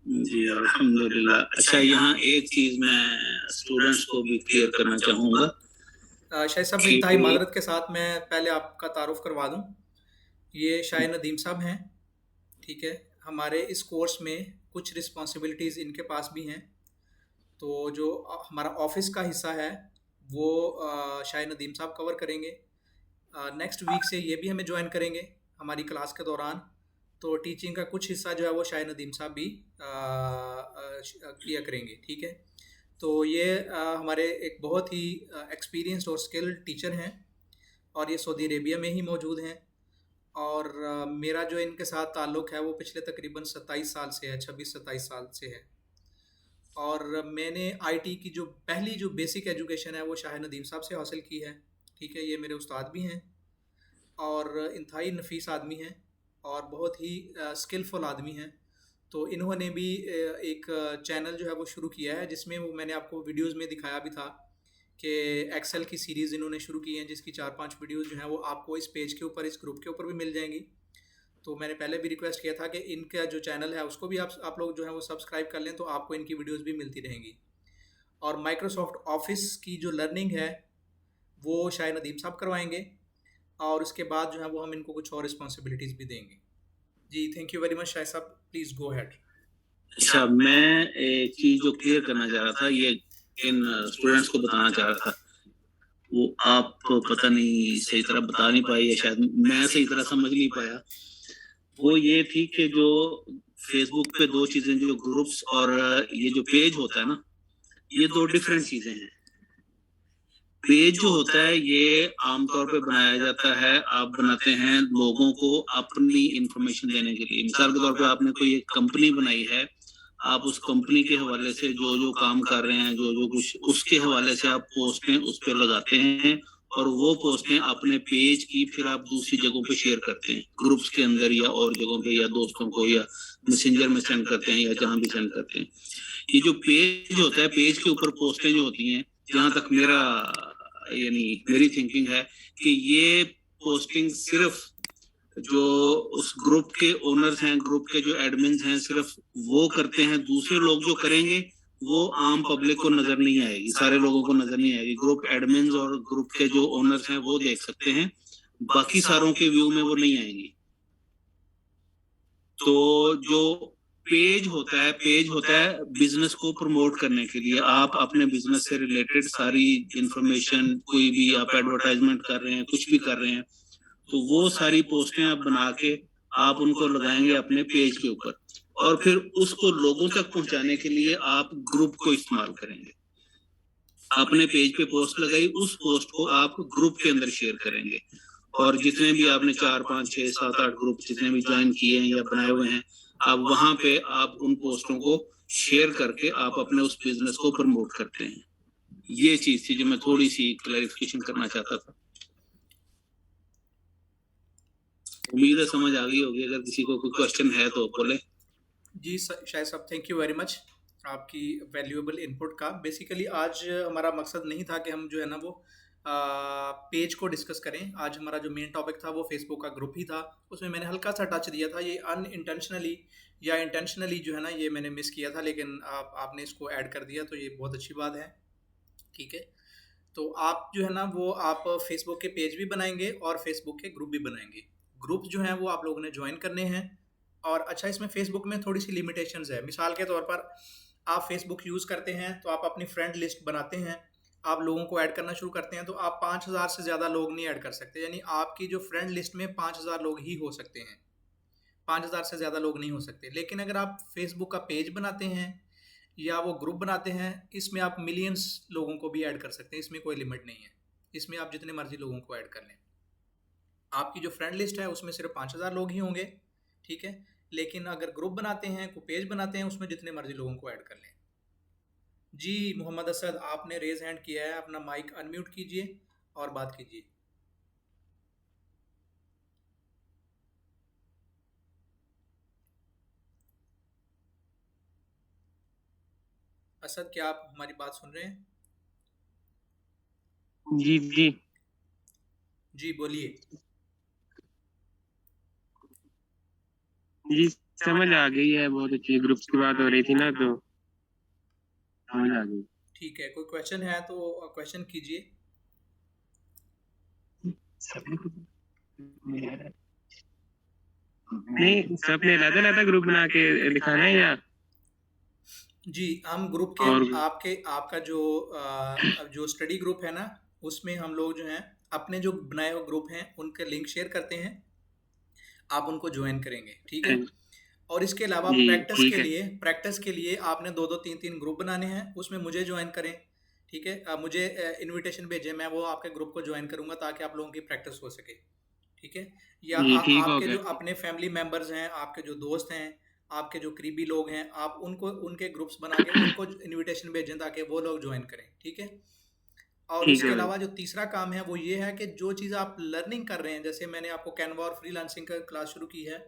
जी अल्हम्दुलिल्लाह। अच्छा, यहाँ एक चीज़ मैं स्टूडेंट्स को भी क्लियर करना चाहूँगा। शाहिद साहब, इंतहाई मादरत के साथ मैं पहले आपका तारुफ करवा दूँ। ये शाहिद नदीम साहब हैं, ठीक है। हमारे इस कोर्स में कुछ रिस्पॉन्सिबिलिटीज़ इनके पास भी हैं। तो जो हमारा ऑफिस का हिस्सा है वो शाहिद नदीम साहब कवर करेंगे। नेक्स्ट वीक से ये भी हमें ज्वाइन करेंगे हमारी क्लास के दौरान। तो टीचिंग का कुछ हिस्सा जो है वो शाहिद नदीम साहब भी किया करेंगे, ठीक है। तो ये हमारे एक बहुत ही एक्सपीरियंस्ड और स्किल्ड टीचर हैं, और ये सऊदी अरेबिया में ही मौजूद हैं। और मेरा जो इनके साथ ताल्लुक़ है वो पिछले तकरीबन 27 साल से है, 26-27 साल से है। और मैंने आईटी की जो पहली जो बेसिक एजुकेशन है वो शाहिद नदीम साहब से हासिल की है, ठीक है। ये मेरे उस्ताद भी हैं और इंतहाई नफीस आदमी हैं और बहुत ही स्किलफुल आदमी हैं। तो इन्होंने भी एक चैनल जो है वो शुरू किया है, जिसमें वो मैंने आपको वीडियोस में दिखाया भी था कि एक्सेल की सीरीज़ इन्होंने शुरू की है, जिसकी 4-5 वीडियोस जो हैं वो आपको इस पेज के ऊपर, इस ग्रुप के ऊपर भी मिल जाएंगी। तो मैंने पहले भी रिक्वेस्ट किया था कि इनका जो चैनल है उसको भी आप लोग जो है वो सब्सक्राइब कर लें, तो आपको इनकी वीडियोस भी मिलती रहेंगी। और माइक्रोसॉफ्ट ऑफिस की जो लर्निंग है वो शायद नदीम साहब करवाएंगे, और उसके बाद जो है वो हम इनको कुछ और रिस्पॉन्सिबिलिटीज़ भी देंगे। जी थैंक यू वेरी मच शायद साहब, प्लीज़ गो हैड। अच्छा, मैं एक चीज़ जो क्लियर करना चाह रहा था, ये इन स्टूडेंट्स को बताना चाह रहा था, वो आप पता नहीं सही तरह बता नहीं पाए या शायद मैं सही तरह समझ नहीं पाया। वो ये थी कि जो फेसबुक पे दो चीज़ें, जो ग्रुप्स और ये जो पेज होता है ना, ये दो डिफरेंट चीज़ें हैं। पेज जो होता है ये आमतौर पे बनाया जाता है, आप बनाते हैं लोगों को अपनी इंफॉर्मेशन देने के लिए। मिसाल के तौर पे आपने कोई एक कंपनी बनाई है, आप उस कंपनी के हवाले से जो जो काम कर रहे हैं, जो जो कुछ, उसके हवाले से आप पोस्टें उस पर लगाते हैं, और वो पोस्टें अपने पेज की फिर आप दूसरी जगहों पे शेयर करते हैं, ग्रुप्स के अंदर या और जगहों पे, या दोस्तों को, या मैसेंजर में सेंड करते हैं, या जहाँ भी सेंड करते हैं। ये जो पेज होता है, पेज के ऊपर पोस्टें जो होती हैं, जहाँ तक मेरा यानी मेरी थिंकिंग है कि ये पोस्टिंग सिर्फ जो उस ग्रुप के ओनर्स हैं, ग्रुप के जो एडमिन्स हैं, सिर्फ वो करते हैं। दूसरे लोग जो करेंगे वो आम पब्लिक को नजर नहीं आएगी, सारे लोगों को नजर नहीं आएगी। ग्रुप एडमिन्स और ग्रुप के जो ओनर्स हैं वो देख सकते हैं, बाकी सारों के व्यू में वो नहीं आएंगी। तो जो पेज होता है बिजनेस को प्रमोट करने के लिए। आप अपने बिजनेस से रिलेटेड सारी इंफॉर्मेशन, कोई भी आप एडवर्टाइजमेंट कर रहे हैं, कुछ भी कर रहे हैं, तो वो सारी पोस्टें आप बना के आप उनको लगाएंगे अपने पेज के ऊपर, और फिर उसको लोगों तक पहुंचाने के लिए आप ग्रुप को इस्तेमाल करेंगे। आपने पेज पे पोस्ट लगाई, उस पोस्ट को आप ग्रुप के अंदर शेयर करेंगे, और जितने भी आपने 4, 5, 6, 7, 8 ग्रुप जितने भी ज्वाइन किए हैं या बनाए हुए हैं, आप वहां पे आप उन पोस्टों को शेयर करके आप अपने उस बिजनेस को प्रमोट करते हैं। ये चीज थी जो मैं थोड़ी सी क्लैरिफिकेशन करना चाहता था। उम्मीद है समझ आ गई होगी। अगर किसी को कोई क्वेश्चन है तो बोले। जी शायद साहब, थैंक यू वेरी मच आपकी वैल्यूएबल इनपुट का। बेसिकली आज हमारा मकसद नहीं था कि हम जो है ना वो पेज को डिस्कस करें। आज हमारा जो मेन टॉपिक था वो फेसबुक का ग्रुप ही था। उसमें मैंने हल्का सा टच दिया था, ये अनइंटेंशनली या इंटेंशनली जो है ना ये मैंने मिस किया था, लेकिन आपने इसको ऐड कर दिया तो ये बहुत अच्छी बात है। ठीक है, तो आप जो है ना वो आप फेसबुक के पेज भी बनाएंगे और फेसबुक के ग्रुप भी बनाएंगे। ग्रुप जो हैं वो आप लोगों ने ज्वाइन करने हैं। और अच्छा, इसमें फेसबुक में थोड़ी सी लिमिटेशंस है। मिसाल के तौर पर आप फेसबुक यूज़ करते हैं तो आप अपनी फ्रेंड लिस्ट बनाते हैं, आप लोगों को ऐड करना शुरू करते हैं, तो आप 5000 से ज़्यादा लोग नहीं ऐड कर सकते। यानी आपकी जो फ्रेंड लिस्ट में 5000 लोग ही हो सकते हैं, 5000 से ज़्यादा लोग नहीं हो सकते। लेकिन अगर आप फेसबुक का पेज बनाते हैं या वो ग्रुप बनाते हैं, इसमें आप मिलियंस लोगों को भी ऐड कर सकते हैं। इसमें कोई लिमिट नहीं है, इसमें आप जितने मर्जी लोगों को ऐड कर लें। आपकी जो फ्रेंड लिस्ट है उसमें सिर्फ 5000 लोग ही होंगे, ठीक है। लेकिन अगर ग्रुप बनाते हैं, को पेज बनाते हैं, उसमें जितने मर्जी लोगों को ऐड कर लें। जी मोहम्मद असद, आपने रेज हैंड किया है, अपना माइक अनम्यूट कीजिए और बात कीजिए। असद, क्या आप हमारी बात सुन रहे हैं? जी जी जी बोलिए। जी, समझ आ गई है। बहुत अच्छी ग्रुप्स की बात हो रही थी ना, तो समझ आ गई। ठीक है, कोई क्वेश्चन है तो क्वेश्चन कीजिए। नहीं, सबने अलग-अलग ग्रुप बना के दिखाना है या? जी, हम ग्रुप के और आपका जो स्टडी ग्रुप है ना, उसमें हम लोग जो हैं अपने जो बनाए हुए ग्रुप हैं उनके लिंक शेयर करते हैं, आप उनको ज्वाइन करेंगे, ठीक है। और इसके अलावा जी ठीक है। प्रैक्टिस के लिए आपने 2-2 3-3 ग्रुप बनाने हैं, उसमें मुझे ज्वाइन करें, ठीक है। मुझे इनविटेशन भेजें, मैं वो आपके ग्रुप को ज्वाइन करूंगा ताकि आप लोगों की प्रैक्टिस हो सके, ठीक है। या जी ठीक हो आपके गया। जो अपने फैमिली मेंबर्स हैं, आपके जो दोस्त हैं, आपके जो करीबी लोग हैं, आप उनको उनके ग्रुप्स बना के उनको इनविटेशन भेजें ताकि वो लोग ज्वाइन करें, ठीक है। और ठीक इसके है भाई। अलावा जो तीसरा काम है वो ये है कि जो चीज़ आप लर्निंग कर रहे हैं, जैसे मैंने आपको कैनवा और फ्रीलांसिंग का क्लास शुरू की है,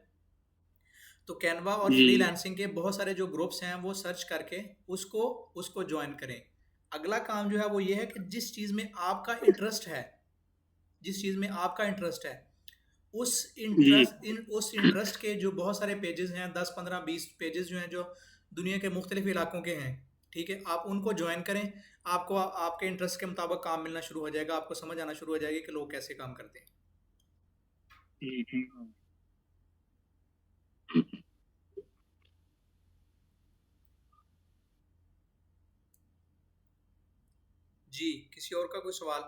तो कैनवा और जी फ्रीलांसिंग के बहुत सारे जो ग्रुप्स हैं वो सर्च करके उसको उसको ज्वाइन करें। अगला काम जो है वो ये है कि जिस चीज़ में आपका इंटरेस्ट है, जिस चीज़ में आपका इंटरेस्ट है, जी उस इंटरेस्ट के जो बहुत सारे पेजेस हैं, 10 15 20 पेजेस जो हैं जो दुनिया के मुख्तलिफ इलाकों के हैं, ठीक है, आप उनको ज्वाइन करें। आपको आपके इंटरेस्ट के मुताबिक काम मिलना शुरू हो जाएगा, आपको समझ आना शुरू हो जाएगी कि लोग कैसे काम करते हैं। जी ठीक हो। जी, किसी और का कोई सवाल?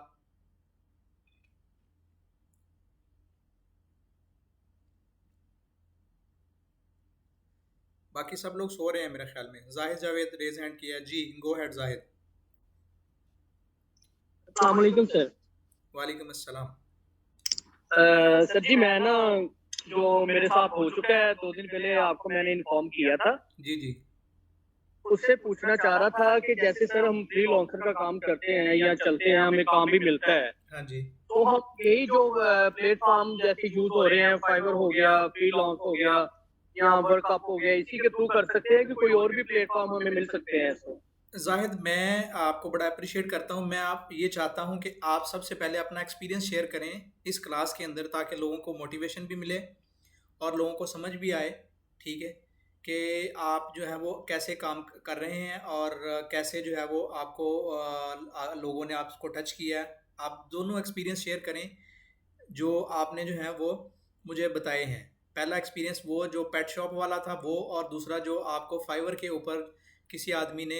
बाकी सब लोग सो रहे हैं मेरे ख्याल में। जाहिद जावेद रेज हैंड किया। जी गो हेड जाहिद। अस्सलाम वालेकुम सर। वालेकुम अस्सलाम। सर जी, मैं ना जो मेरे साथ हो चुका है 2 दिन पहले आपको मैंने इन्फॉर्म किया था, जी जी उससे पूछना चाह रहा था कि जैसे सर हम फ्रीलांसर का काम करते हैं या चलते हैं, हमें काम भी मिलता है, हाँ जी। तो हम यही जो प्लेटफॉर्म जैसे यूज हो रहे हैं, फाइवर हो गया, फ्रीलांस हो गया या वर्कअप हो गया, इसी के थ्रू कर सकते हैं कि कोई और भी प्लेटफॉर्म हमें मिल सकते हैं ऐसे? जाहिद, मैं आपको बड़ा अप्रिशिएट करता हूँ। मैं आप ये चाहता हूँ कि आप सबसे पहले अपना एक्सपीरियंस शेयर करें इस क्लास के अंदर, ताकि लोगों को मोटिवेशन भी मिले और लोगों को समझ भी आए, ठीक है, कि आप जो है वो कैसे काम कर रहे हैं और कैसे जो है वो आपको लोगों ने आपको टच किया है। आप दोनों एक्सपीरियंस शेयर करें जो आपने जो है वो मुझे बताए हैं। पहला एक्सपीरियंस वो जो पेट शॉप वाला था वो, और दूसरा जो आपको फाइवर के ऊपर किसी आदमी ने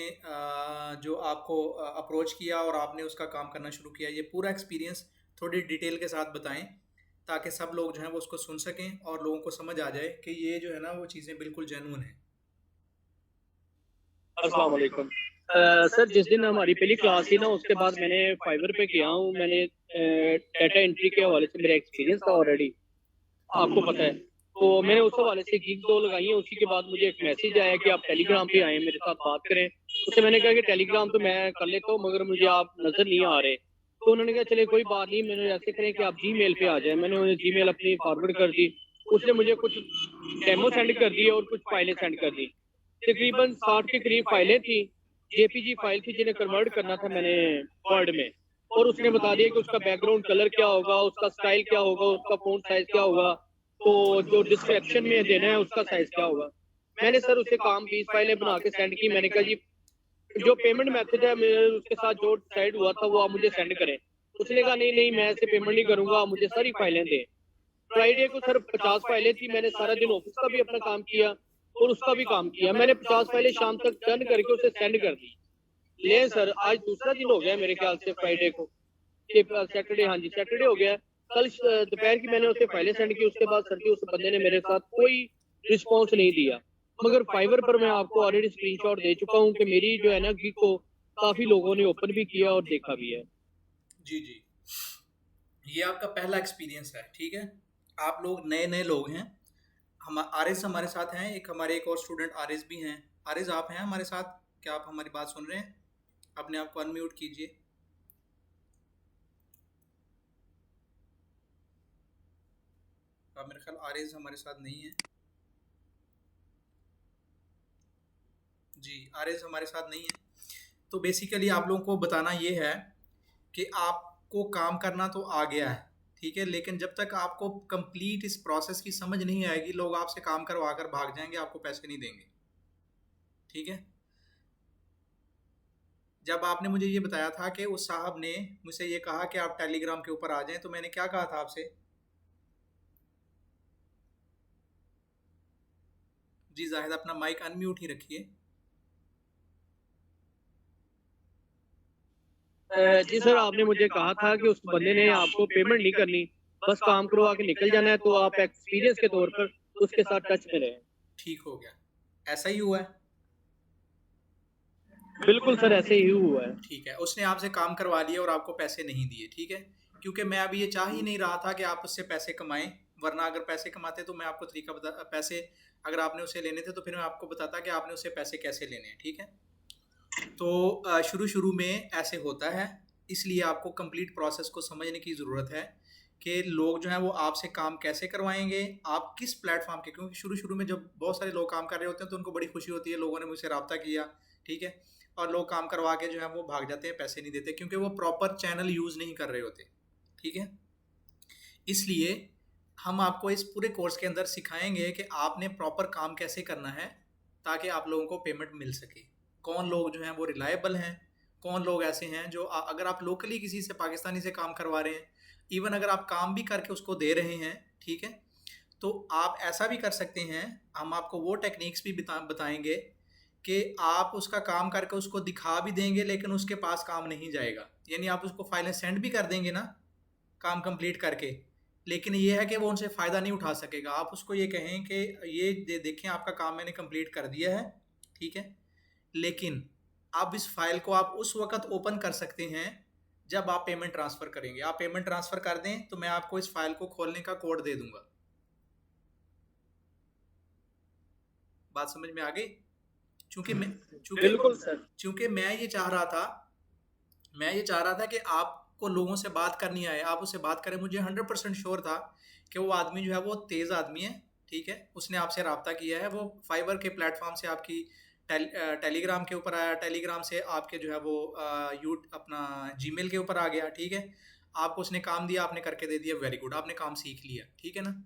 जो आपको अप्रोच किया और आपने उसका काम करना शुरू किया। ये पूरा एक्सपीरियंस थोड़ी डिटेल के साथ बताएं ताकि सब लोग जो हैं वो उसको सुन सकें और लोगों को समझ आ जाए कि ये जो है ना वो चीज़ें बिल्कुल जेन्युइन हैं। अस्सलाम वालेकुम। सर, जिस दिन हमारी पहली क्लास थी ना, उसके बाद मैंने फाइवर पे किया हूँ। मैंने डाटा एंट्री के हवाले से मेरा एक्सपीरियंस था ऑलरेडी, आपको पता है। तो मैंने उस हवाले से गिग 2 लगाई है। उसी के बाद मुझे एक मैसेज आया कि आप टेलीग्राम पे आए, मेरे साथ बात करें। उससे मैंने कहा कि टेलीग्राम तो मैं कर लेता हूँ, मगर मुझे आप नज़र नहीं आ रहे। तो उन्होंने कहा चलिए कोई बात नहीं, मैंने ऐसे करें कि आप जीमेल पे आ जाए। मैंने उन्हें जीमेल अपनी फॉरवर्ड कर दी। उसने मुझे कुछ डेमो सेंड कर दिए और कुछ फाइलें सेंड कर दी। तकरीबन 60 के करीब फाइलें थी, जेपीजी फाइल थी, जिन्हें कन्वर्ट करना था मैंने वर्ड में। और उसने बता दिया कि उसका बैकग्राउंड कलर क्या होगा, उसका स्टाइल क्या होगा, उसका फ़ॉन्ट साइज क्या होगा, तो जो डिस्क्रिप्शन में देना है उसका साइज क्या होगा। मैंने सर उसे काम 20 फाइलें बना के सेंड की। मैंने कहा जी जो पेमेंट मेथड है मेरे उसके साथ जो डिसाइड हुआ था वो आप मुझे सेंड करें। उसने कहा नहीं नहीं मैं ऐसे पेमेंट नहीं करूंगा, आप मुझे सारी फाइलें दें। फ्राइडे को सर 50 फाइलें थी। मैंने सारा दिन ऑफिस का भी अपना काम किया और उसका भी काम किया। मैंने 50 फाइलें शाम तक डन करके उसे सेंड कर दी। ले सर आज दूसरा दिन हो गया मेरे ख्याल से, फ्राइडे को सैटरडे, हाँ जी सैटरडे हो गया। कल दोपहर की मैंने उसे फाइलें सेंड की। उसके बाद सर जी उस बंदे ने मेरे साथ कोई रिस्पॉन्स नहीं दिया। मगर फाइवर पर मैं आपको ऑलरेडी स्क्रीनशॉट दे चुका हूँ कि मेरी जो है ना गिग को काफी लोगों ने ओपन भी किया और देखा भी है। जी जी, ये आपका पहला एक्सपीरियंस है, ठीक है। आप लोग नए नए लोग हैं। हम आरिज हमारे साथ हैं, हमारे एक और स्टूडेंट आरिज भी हैं। आरिज आप हैं हमारे साथ, क्या आप हमारी बात सुन रहे हैं? अपने आप को अनम्यूट कीजिए। आप मेरे ख्याल आरिज हमारे साथ नहीं है। जी, आरिज हमारे साथ नहीं है। तो बेसिकली आप लोगों को बताना ये है कि आपको काम करना तो आ गया है, ठीक है, लेकिन जब तक आपको कंप्लीट इस प्रोसेस की समझ नहीं आएगी, लोग आपसे काम करवा कर भाग जाएंगे, आपको पैसे नहीं देंगे, ठीक है। जब आपने मुझे ये बताया था कि उस साहब ने मुझसे ये कहा कि आप टेलीग्राम के ऊपर आ जाएं, तो मैंने क्या कहा था आपसे? जी जाहिद, अपना माइक अनम्यूट ही रखिए। जी सर आपने मुझे कहा था कि उस बंदे ने आपको पेमेंट नहीं करनी, बस काम करवा के निकल जाना है, तो आप एक्सपीरियंस के तौर पर उसके साथ टच में रहें। ठीक हो गया, ऐसा ही हुआ है? बिल्कुल सर ऐसे ही हुआ है। ठीक है, उसने आपसे काम करवा लिया और आपको पैसे नहीं दिए, ठीक है। क्योंकि मैं अभी ये चाह ही नहीं रहा था कि आप उससे पैसे कमाएं, वरना अगर पैसे कमाते तो मैं आपको तरीका बता, पैसे अगर आपने उसे लेने थे तो फिर मैं आपको बताता कि आपने उससे पैसे कैसे लेने हैं, ठीक है। तो शुरू शुरू में ऐसे होता है, इसलिए आपको कंप्लीट प्रोसेस को समझने की ज़रूरत है कि लोग जो हैं वो आपसे काम कैसे करवाएंगे, आप किस प्लेटफॉर्म के, क्योंकि शुरू शुरू में जब बहुत सारे लोग काम कर रहे होते हैं तो उनको बड़ी खुशी होती है, लोगों ने मुझसे रब्ता किया, ठीक है, और लोग काम करवा के जो है वो भाग जाते हैं, पैसे नहीं देते, क्योंकि वो प्रॉपर चैनल यूज़ नहीं कर रहे होते, ठीक है। इसलिए हम आपको इस पूरे कोर्स के अंदर सिखाएंगे कि आपने प्रॉपर काम कैसे करना है ताकि आप लोगों को पेमेंट मिल सके। कौन लोग जो हैं वो रिलायबल हैं, कौन लोग ऐसे हैं जो अगर आप लोकली किसी से पाकिस्तानी से काम करवा रहे हैं, इवन अगर आप काम भी करके उसको दे रहे हैं, ठीक है, तो आप ऐसा भी कर सकते हैं। हम आपको वो टेक्निक्स भी बताएंगे कि आप उसका काम करके उसको दिखा भी देंगे लेकिन उसके पास काम नहीं जाएगा, यानी आप उसको फाइलें सेंड भी कर देंगे ना काम कंप्लीट करके, लेकिन ये है कि वो उनसे फ़ायदा नहीं उठा सकेगा। आप उसको ये कहें कि ये देखें आपका काम मैंने कंप्लीट कर दिया है, ठीक है, लेकिन आप इस फाइल को आप उस वक्त ओपन कर सकते हैं जब आप पेमेंट ट्रांसफ़र करेंगे। आप पेमेंट ट्रांसफ़र कर दें तो मैं आपको इस फाइल को खोलने का कोड दे दूंगा। बात समझ में आ गई? चूंकि मैं बिल्कुल सर। चूंकि मैं ये चाह रहा था कि आपको लोगों से बात करनी आए, आप उससे बात करें। मुझे 100% श्योर था कि वो आदमी जो है वो तेज़ आदमी है, ठीक है, उसने आपसे रब्ता किया है, वो फाइबर के प्लेटफॉर्म से आपकी टेलीग्राम के ऊपर आया, टेलीग्राम से आपके जो है वो अपना जीमेल के ऊपर आ गया, ठीक है, आपको उसने काम दिया, आपने करके दे दिया, वेरी गुड, आपने काम सीख लिया, ठीक है ना।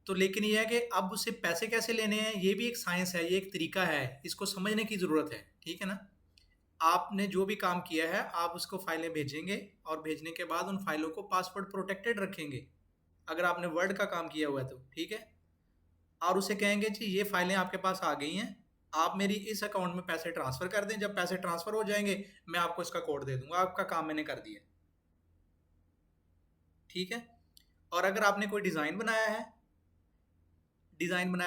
तो लेकिन ये है कि अब उससे पैसे कैसे लेने हैं, ये भी एक साइंस है, ये एक तरीका है, इसको समझने की ज़रूरत है, ठीक है ना। आपने जो भी काम किया है आप उसको फाइलें भेजेंगे और भेजने के बाद उन फाइलों को पासवर्ड प्रोटेक्टेड रखेंगे, अगर आपने वर्ड का काम किया हुआ है तो, ठीक है, और उसे कहेंगे जी ये फाइलें आपके पास आ गई हैं, आप मेरी इस अकाउंट में पैसे ट्रांसफ़र कर दें, जब पैसे ट्रांसफ़र हो जाएंगे मैं आपको इसका कोड दे दूंगा, आपका काम मैंने कर दिया, ठीक है। और अगर आपने कोई डिज़ाइन बनाया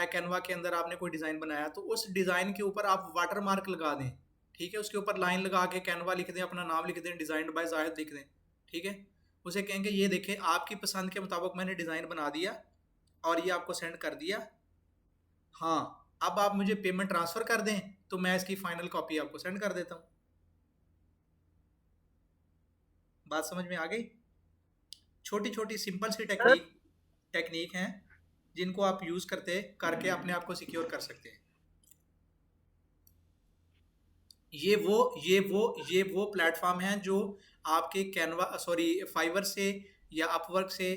कैनवा के अंदर, आपने कोई डिज़ाइन बनाया तो उस डिज़ाइन के ऊपर आप वाटर मार्क लगा दें, ठीक है, उसके ऊपर लाइन लगा के कैनवा लिख दें, अपना नाम लिख दें, डिज़ाइन बाय जाहिद लिख दें, ठीक है। उसे कहेंगे ये देखें आपकी पसंद के मुताबिक मैंने डिज़ाइन बना दिया और ये आपको सेंड कर दिया, हाँ अब आप मुझे पेमेंट ट्रांसफ़र कर दें तो मैं इसकी फ़ाइनल कॉपी आपको सेंड कर देता हूँ। बात समझ में आ गई? छोटी छोटी सिंपल सी टेक्निक हैं, जिनको आप यूज़ करके अपने आप को सिक्योर कर सकते हैं। ये वो प्लेटफॉर्म हैं जो आपके फाइवर से या अपवर्क से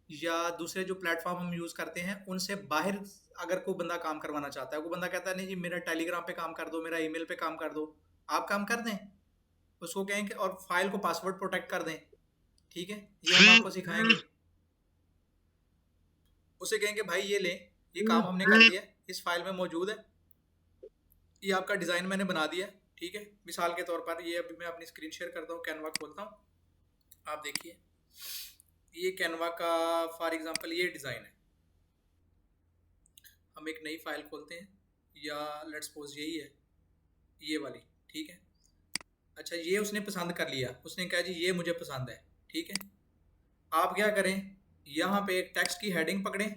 या दूसरे जो प्लेटफॉर्म हम यूज़ करते हैं उनसे बाहर अगर कोई बंदा काम करवाना चाहता है, कोई बंदा कहता है नहीं जी मेरा टेलीग्राम पे काम कर दो, मेरा ईमेल पे काम कर दो, आप काम कर दें उसको, कहें कि और फाइल को पासवर्ड प्रोटेक्ट कर दें, ठीक है, ये हम आपको सिखाएंगे। उसे कहेंगे भाई ये ले, ये काम हमने कर दिया, इस फाइल में मौजूद है, ये आपका डिज़ाइन मैंने बना दिया, ठीक है। मिसाल के तौर पर ये अभी मैं अपनी स्क्रीन शेयर करता हूँ, कैनवा खोलता हूँ, आप देखिए ये कैनवा का फॉर एग्जांपल ये डिज़ाइन है। हम एक नई फाइल खोलते हैं, या लेट्स सपोज यही है, ये वाली, ठीक है। अच्छा ये उसने पसंद कर लिया, उसने कहा जी ये मुझे पसंद है, ठीक है। आप क्या करें, यहाँ पे एक टेक्स्ट की हेडिंग पकड़ें,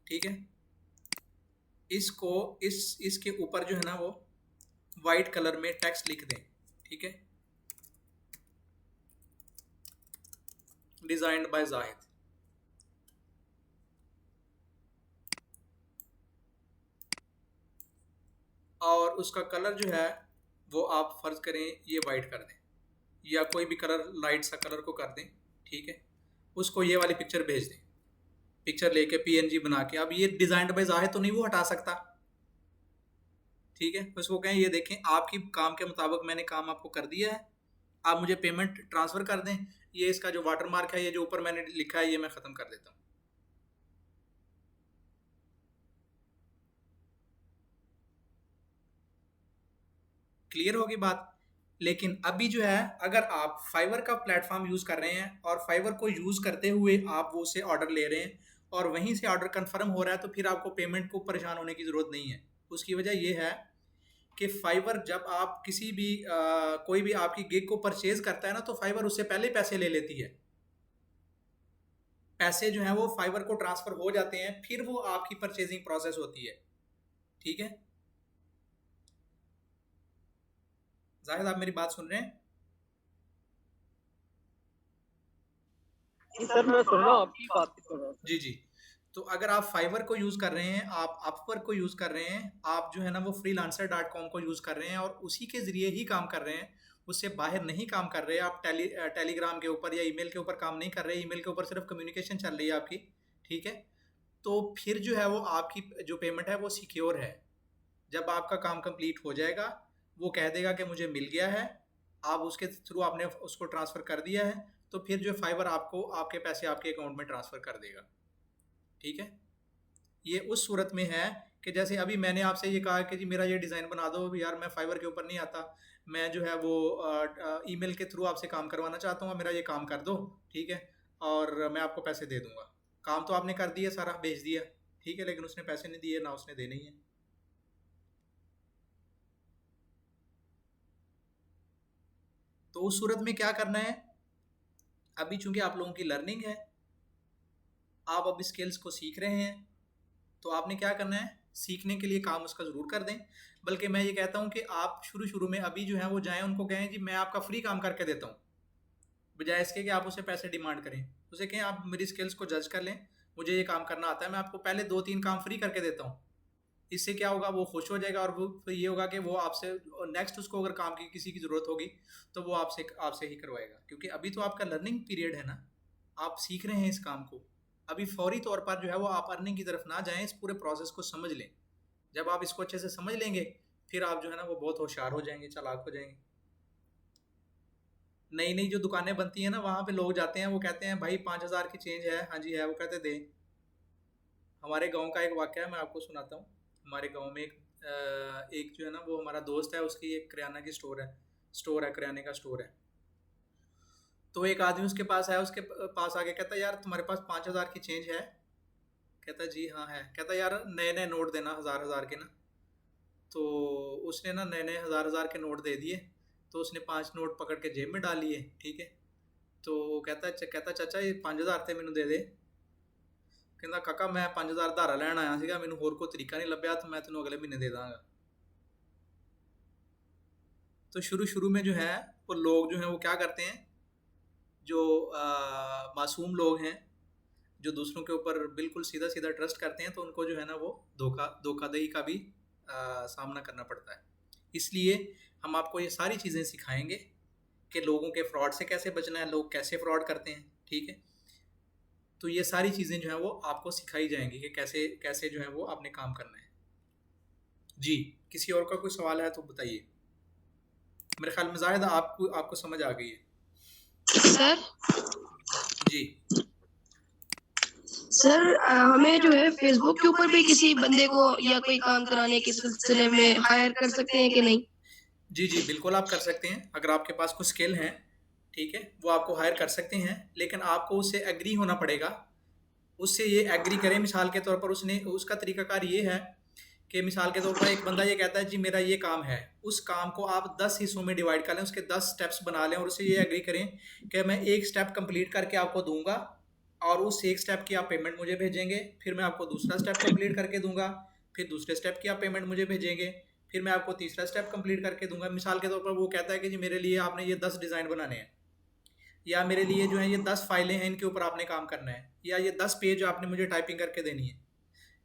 ठीक है, इसको इसके ऊपर जो है ना वो वाइट कलर में टेक्स्ट लिख दें, ठीक है, डिजाइन्ड बाय जाहिद। और उसका कलर जो है वो आप फर्ज करें ये वाइट कर दें, या कोई भी कलर लाइट सा कलर को कर दें, ठीक है। उसको ये वाली पिक्चर भेज दें, पिक्चर लेके पीएनजी बना के। अब ये डिजाइन्ड बाय जाहिद तो नहीं वो हटा सकता, ठीक है। उसको कहें ये देखें आपकी काम के मुताबिक मैंने काम आपको कर दिया है, आप मुझे पेमेंट ट्रांसफ़र कर दें, ये इसका जो वाटर मार्क है, ये जो ऊपर मैंने लिखा है, ये मैं ख़त्म कर देता हूँ। क्लियर होगी बात। लेकिन अभी जो है अगर आप फाइवर का प्लेटफॉर्म यूज़ कर रहे हैं और फाइवर को यूज़ करते हुए आप वो से ऑर्डर ले रहे हैं और वहीं से ऑर्डर कंफर्म हो रहा है, तो फिर आपको पेमेंट को परेशान होने की ज़रूरत नहीं है। उसकी वजह ये है कि फाइवर जब आप किसी भी कोई भी आपकी गिग को परचेज करता है ना, तो फाइवर उससे पहले पैसे ले लेती है। पैसे जो हैं वो फाइवर को ट्रांसफ़र हो जाते हैं, फिर वो आपकी परचेजिंग प्रोसेस होती है, ठीक है। जाहिद आप मेरी बात सुन रहे हैं? सर मैं सुन रहा हूँ आपकी बात सुन रहा हूँ। जी जी। तो अगर आप फाइवर को यूज़ कर रहे हैं, आप अपवर्क को यूज़ कर रहे हैं, आप जो है ना वो freelancer.com को यूज़ कर रहे हैं और उसी के ज़रिए ही काम कर रहे हैं, उससे बाहर नहीं काम कर रहे, आप टेलीग्राम के ऊपर या ईमेल के ऊपर काम नहीं कर रहे, ईमेल के ऊपर सिर्फ कम्युनिकेशन चल रही है आपकी, ठीक है। तो फिर जो है वो आपकी जो पेमेंट है वो सिक्योर है। जब आपका काम कंप्लीट हो जाएगा, वो कह देगा कि मुझे मिल गया है, आप उसके थ्रू आपने उसको ट्रांसफ़र कर दिया है, तो फिर जो फाइवर आपको आपके पैसे आपके अकाउंट में ट्रांसफ़र कर देगा, ठीक है। ये उस सूरत में है कि जैसे अभी मैंने आपसे ये कहा कि जी मेरा ये डिज़ाइन बना दो, यार मैं फाइवर के ऊपर नहीं आता, मैं जो है वो ईमेल के थ्रू आपसे काम करवाना चाहता हूँ, मेरा ये काम कर दो, ठीक है, और मैं आपको पैसे दे दूँगा। काम तो आपने कर दिया, सारा भेज दिया, ठीक है, लेकिन उसने पैसे नहीं दिए, ना उसने देने ही है। तो उस सूरत में क्या करना है, अभी चूंकि आप लोगों की लर्निंग है, आप अब स्किल्स को सीख रहे हैं, तो आपने क्या करना है, सीखने के लिए काम उसका ज़रूर कर दें। बल्कि मैं ये कहता हूँ कि आप शुरू में अभी जो है वो जाएं, उनको कहें जी मैं आपका फ्री काम करके देता हूँ, बजाय इसके कि आप उसे पैसे डिमांड करें। उसे कहें आप मेरी स्किल्स को जज कर लें, मुझे ये काम करना आता है, मैं आपको पहले 2-3 काम फ्री करके देता हूँ। इससे क्या होगा, वो खुश हो जाएगा और वो फिर ये होगा कि वो आपसे नेक्स्ट उसको अगर काम की किसी की ज़रूरत होगी तो वो आपसे ही करवाएगा, क्योंकि अभी तो आपका लर्निंग पीरियड है ना, आप सीख रहे हैं इस काम को। अभी फौरी तौर पर जो है वो आप अर्निंग की तरफ ना जाएं, इस पूरे प्रोसेस को समझ लें। जब आप इसको अच्छे से समझ लेंगे, फिर आप जो है ना वो बहुत होशियार हो जाएंगे, चालाक हो जाएंगे। नई नई जो दुकानें बनती हैं ना, वहाँ पे लोग जाते हैं, वो कहते हैं भाई 5,000 की चेंज है, हाँ जी है, वो कहते दे। हमारे गांव का एक वाक़या है, मैं आपको सुनाता हूँ। हमारे गांव में एक जो है ना वो हमारा दोस्त है, उसकी एक किराना की स्टोर है, किराने का स्टोर है। तो एक आदमी उसके पास आया, उसके पास आके कहता यार तुम्हारे पास 5,000 की चेंज है? कहता जी हाँ है। कहता यार नए नए नोट देना, हज़ार के ना। तो उसने ना नए नए हज़ार के नोट दे दिए। तो उसने 5 नोट पकड़ के जेब में डाल लिए, ठीक है। तो कहता चाचा ये 5,000 थे, मैनू दे दे। कहता काका मैं 5,000 धारा लैन आया सीगा, मैनू होर कोई तरीका नहीं लभ्या, तो मैं तेनों अगले महीने दे दांगा। तो शुरू में जो है वो लोग जो हैं वो क्या करते हैं, जो मासूम लोग हैं, जो दूसरों के ऊपर बिल्कुल सीधा सीधा ट्रस्ट करते हैं, तो उनको जो है ना वो धोखाधड़ी का भी सामना करना पड़ता है। इसलिए हम आपको ये सारी चीज़ें सिखाएंगे कि लोगों के फ्रॉड से कैसे बचना है, लोग कैसे फ्रॉड करते हैं, ठीक है। तो ये सारी चीज़ें जो हैं वो आपको सिखाई जाएंगी कि कैसे कैसे जो है वो आपने काम करना है। जी, किसी और का कोई सवाल है तो बताइए। मेरे ख्याल में जाहिद आपको समझ आ गई है। सर जी सर हमें जो है फेसबुक के ऊपर भी किसी बंदे को या कोई काम कराने के सिलसिले में हायर कर सकते हैं कि नहीं? जी जी बिल्कुल आप कर सकते हैं। अगर आपके पास कुछ स्किल हैं, ठीक है, वो आपको हायर कर सकते हैं, लेकिन आपको उससे एग्री होना पड़ेगा। उससे ये एग्री करें, मिसाल के तौर पर उसका तरीकाकार ये है कि मिसाल के तौर पर एक बंदा ये कहता है जी मेरा ये काम है, उस काम को आप 10 हिस्सों में डिवाइड कर लें, उसके 10 स्टेप्स बना लें और उससे ये एग्री करें कि मैं एक स्टेप कंप्लीट करके आपको दूंगा और उस एक स्टेप की आप पेमेंट मुझे भेजेंगे, फिर मैं आपको दूसरा स्टेप कंप्लीट करके दूंगा, फिर दूसरे स्टेप की आप पेमेंट मुझे भेजेंगे, फिर मैं आपको तीसरा स्टेप कंप्लीट करके दूंगा। मिसाल के तौर पर वो कहता है कि जी मेरे लिए आपने ये 10 डिज़ाइन बनाने हैं, या मेरे लिए जो है ये 10 फाइलें हैं, इनके ऊपर आपने काम करना है, या ये 10 पेज आपने मुझे टाइपिंग करके देनी है,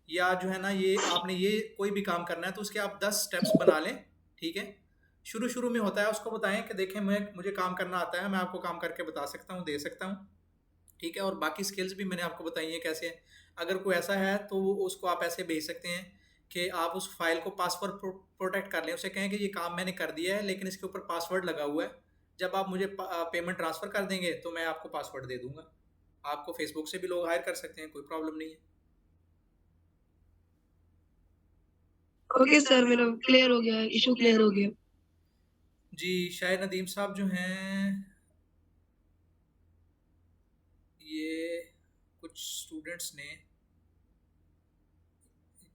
या जो है ना ये आपने ये कोई भी काम करना है, तो उसके आप 10 स्टेप्स बना लें, ठीक है। शुरू शुरू में होता है, उसको बताएं कि देखें मुझे काम करना आता है, मैं आपको काम करके बता सकता हूँ, दे सकता हूँ, ठीक है। और बाकी स्किल्स भी मैंने आपको बताई है कैसे। अगर कोई ऐसा है तो उसको आप ऐसे भेज सकते हैं कि आप उस फाइल को पासवर्ड प्रोटेक्ट कर लें, उसे कहें कि ये काम मैंने कर दिया है लेकिन इसके ऊपर पासवर्ड लगा हुआ है, जब आप मुझे पेमेंट ट्रांसफ़र कर देंगे तो मैं आपको पासवर्ड दे दूंगा। आपको फेसबुक से भी लोग हायर कर सकते हैं, कोई प्रॉब्लम नहीं है। ओके सर, मेरा क्लियर हो गया, इशू क्लियर हो गया। जी, शायद नदीम साहब जो हैं, ये कुछ स्टूडेंट्स ने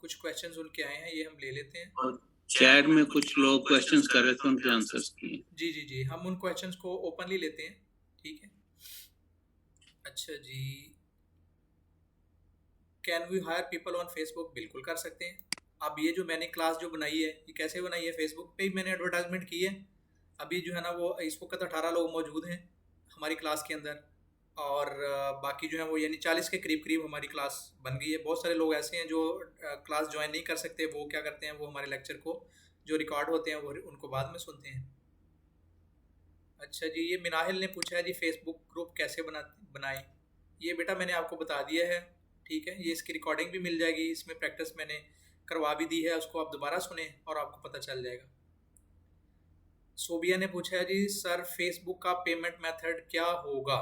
कुछ क्वेश्चंस उनके आए हैं, ये हम ले लेते हैं। और चैट में कुछ लोग क्वेश्चंस कर रहे थे, उनके आंसर्स किए। जी जी जी, हम उन क्वेश्चंस को ओपनली लेते हैं, ठीक है। अच्छा जी, can we hire people on Facebook? बिल्कुल कर सकते हैं। अब ये जो मैंने क्लास जो बनाई है, ये कैसे बनाई है, फेसबुक पे ही मैंने एडवर्टाइजमेंट की है। अभी जो है ना वो इस वक्त 18 लोग मौजूद हैं हमारी क्लास के अंदर, और बाकी जो है वो यानी 40 के करीब करीब हमारी क्लास बन गई है। बहुत सारे लोग ऐसे हैं जो क्लास ज्वाइन नहीं कर सकते, वो क्या करते हैं, वो हमारे लेक्चर को जो रिकॉर्ड होते हैं वो उनको बाद में सुनते हैं। अच्छा जी, ये मिनाहिल ने पूछा है जी फेसबुक ग्रुप कैसे बनाएं। ये बेटा मैंने आपको बता दिया है, ठीक है। ये इसकी रिकॉर्डिंग भी मिल जाएगी, इसमें प्रैक्टिस मैंने करवा भी दी है, उसको आप दोबारा सुने और आपको पता चल जाएगा। सोबिया ने पूछा है जी सर फेसबुक का पेमेंट मेथड क्या होगा?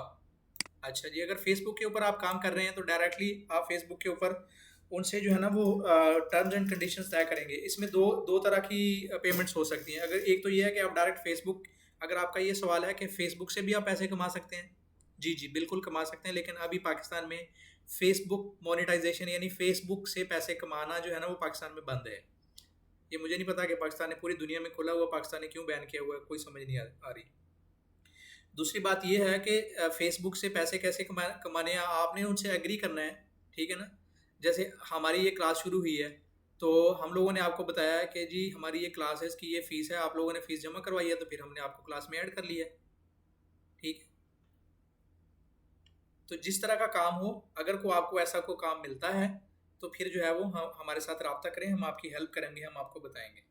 अच्छा जी, अगर फेसबुक के ऊपर आप काम कर रहे हैं तो डायरेक्टली आप फेसबुक के ऊपर उनसे जो है ना वो टर्म्स एंड कंडीशंस तय करेंगे। इसमें दो तरह की पेमेंट्स हो सकती हैं। अगर एक तो ये है कि आप डायरेक्ट फेसबुक, अगर आपका ये सवाल है कि फेसबुक से भी आप पैसे कमा सकते हैं, जी जी बिल्कुल कमा सकते हैं, लेकिन अभी पाकिस्तान में फेसबुक मोनेटाइजेशन यानी फेसबुक से पैसे कमाना जो है ना वो पाकिस्तान में बंद है। ये मुझे नहीं पता कि पाकिस्तान ने पूरी दुनिया में खुला हुआ, पाकिस्तान ने क्यों बैन किया हुआ है, कोई समझ नहीं आ रही। दूसरी बात यह है कि फेसबुक से पैसे कैसे कमाने हैं, आपने उनसे एग्री करना है, ठीक है ना। जैसे हमारी ये क्लास शुरू हुई है तो हम लोगों ने आपको बताया है कि जी हमारी ये क्लास है, इसकी ये फ़ीस है, आप लोगों ने फ़ीस जमा करवाई है, तो फिर हमने आपको क्लास में ऐड कर लिया है, ठीक है। तो जिस तरह का काम हो, अगर आपको ऐसा कोई काम मिलता है तो फिर जो है वो हमारे साथ रब्ता करें, हम आपकी हेल्प करेंगे, हम आपको बताएंगे।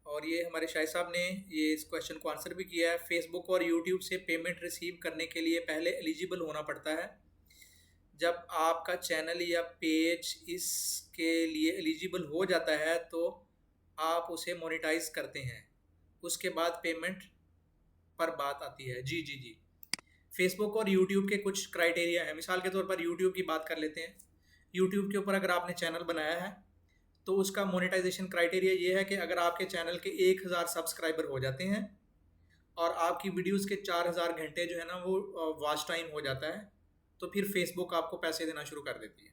और ये हमारे शाहिद साहब ने ये इस क्वेश्चन को आंसर भी किया है। फेसबुक और यूट्यूब से पेमेंट रिसीव करने के लिए पहले एलिजिबल होना पड़ता है। जब आपका चैनल या पेज इसके लिए एलिजिबल हो जाता है तो आप उसे मोनेटाइज करते हैं, उसके बाद पेमेंट पर बात आती है। जी जी जी, फेसबुक और यूट्यूब के कुछ क्राइटेरिया हैं। मिसाल के तौर पर यूट्यूब की बात कर लेते हैं। यूट्यूब के ऊपर अगर आपने चैनल बनाया है तो उसका मोनेटाइजेशन क्राइटेरिया ये है कि अगर आपके चैनल के 1000 सब्सक्राइबर हो जाते हैं और आपकी वीडियोस के 4000 घंटे जो है ना वो वॉच टाइम हो जाता है, तो फिर फेसबुक आपको पैसे देना शुरू कर देती है,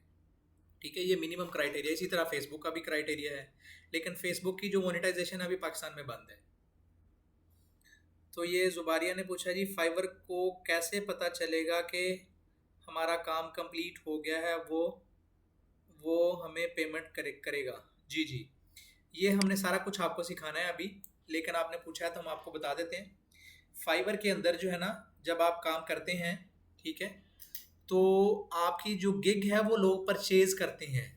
ठीक है। ये मिनिमम क्राइटेरिया। इसी तरह फेसबुक का भी क्राइटेरिया है, लेकिन फेसबुक की जो मोनेटाइजेशन है अभी पाकिस्तान में बंद है। तो ये जुबारिया ने पूछा जी फाइवर को कैसे पता चलेगा कि हमारा काम कंप्लीट हो गया है, वो हमें पेमेंट करेगा? जी जी, ये हमने सारा कुछ आपको सिखाना है अभी, लेकिन आपने पूछा है तो हम आपको बता देते हैं। फाइवर के अंदर जो है ना जब आप काम करते हैं, ठीक है, तो आपकी जो गिग है वो लोग परचेज करते हैं।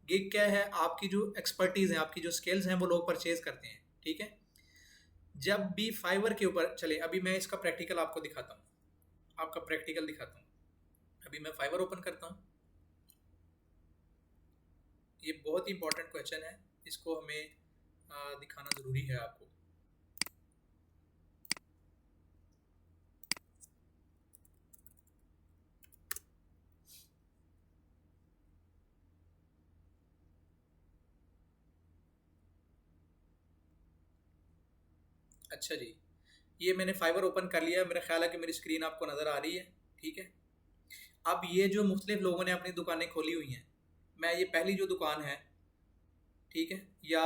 गिग क्या है? आपकी जो एक्सपर्टीज़ है, आपकी जो स्किल्स हैं वो लोग परचेज करते हैं, ठीक है। जब भी फाइवर के ऊपर चले, अभी मैं इसका प्रैक्टिकल आपको दिखाता हूँ, आपका प्रैक्टिकल दिखाता हूँ। अभी मैं फाइवर ओपन करता हूँ। ये बहुत ही इंपॉर्टेंट क्वेश्चन है, इसको हमें दिखाना ज़रूरी है आपको। अच्छा जी, ये मैंने फाइवर ओपन कर लिया है। मेरा ख्याल है कि मेरी स्क्रीन आपको नज़र आ रही है, ठीक है। अब ये जो मुख्तलिफ लोगों ने अपनी दुकानें खोली हुई हैं, मैं ये पहली जो दुकान है, ठीक है, या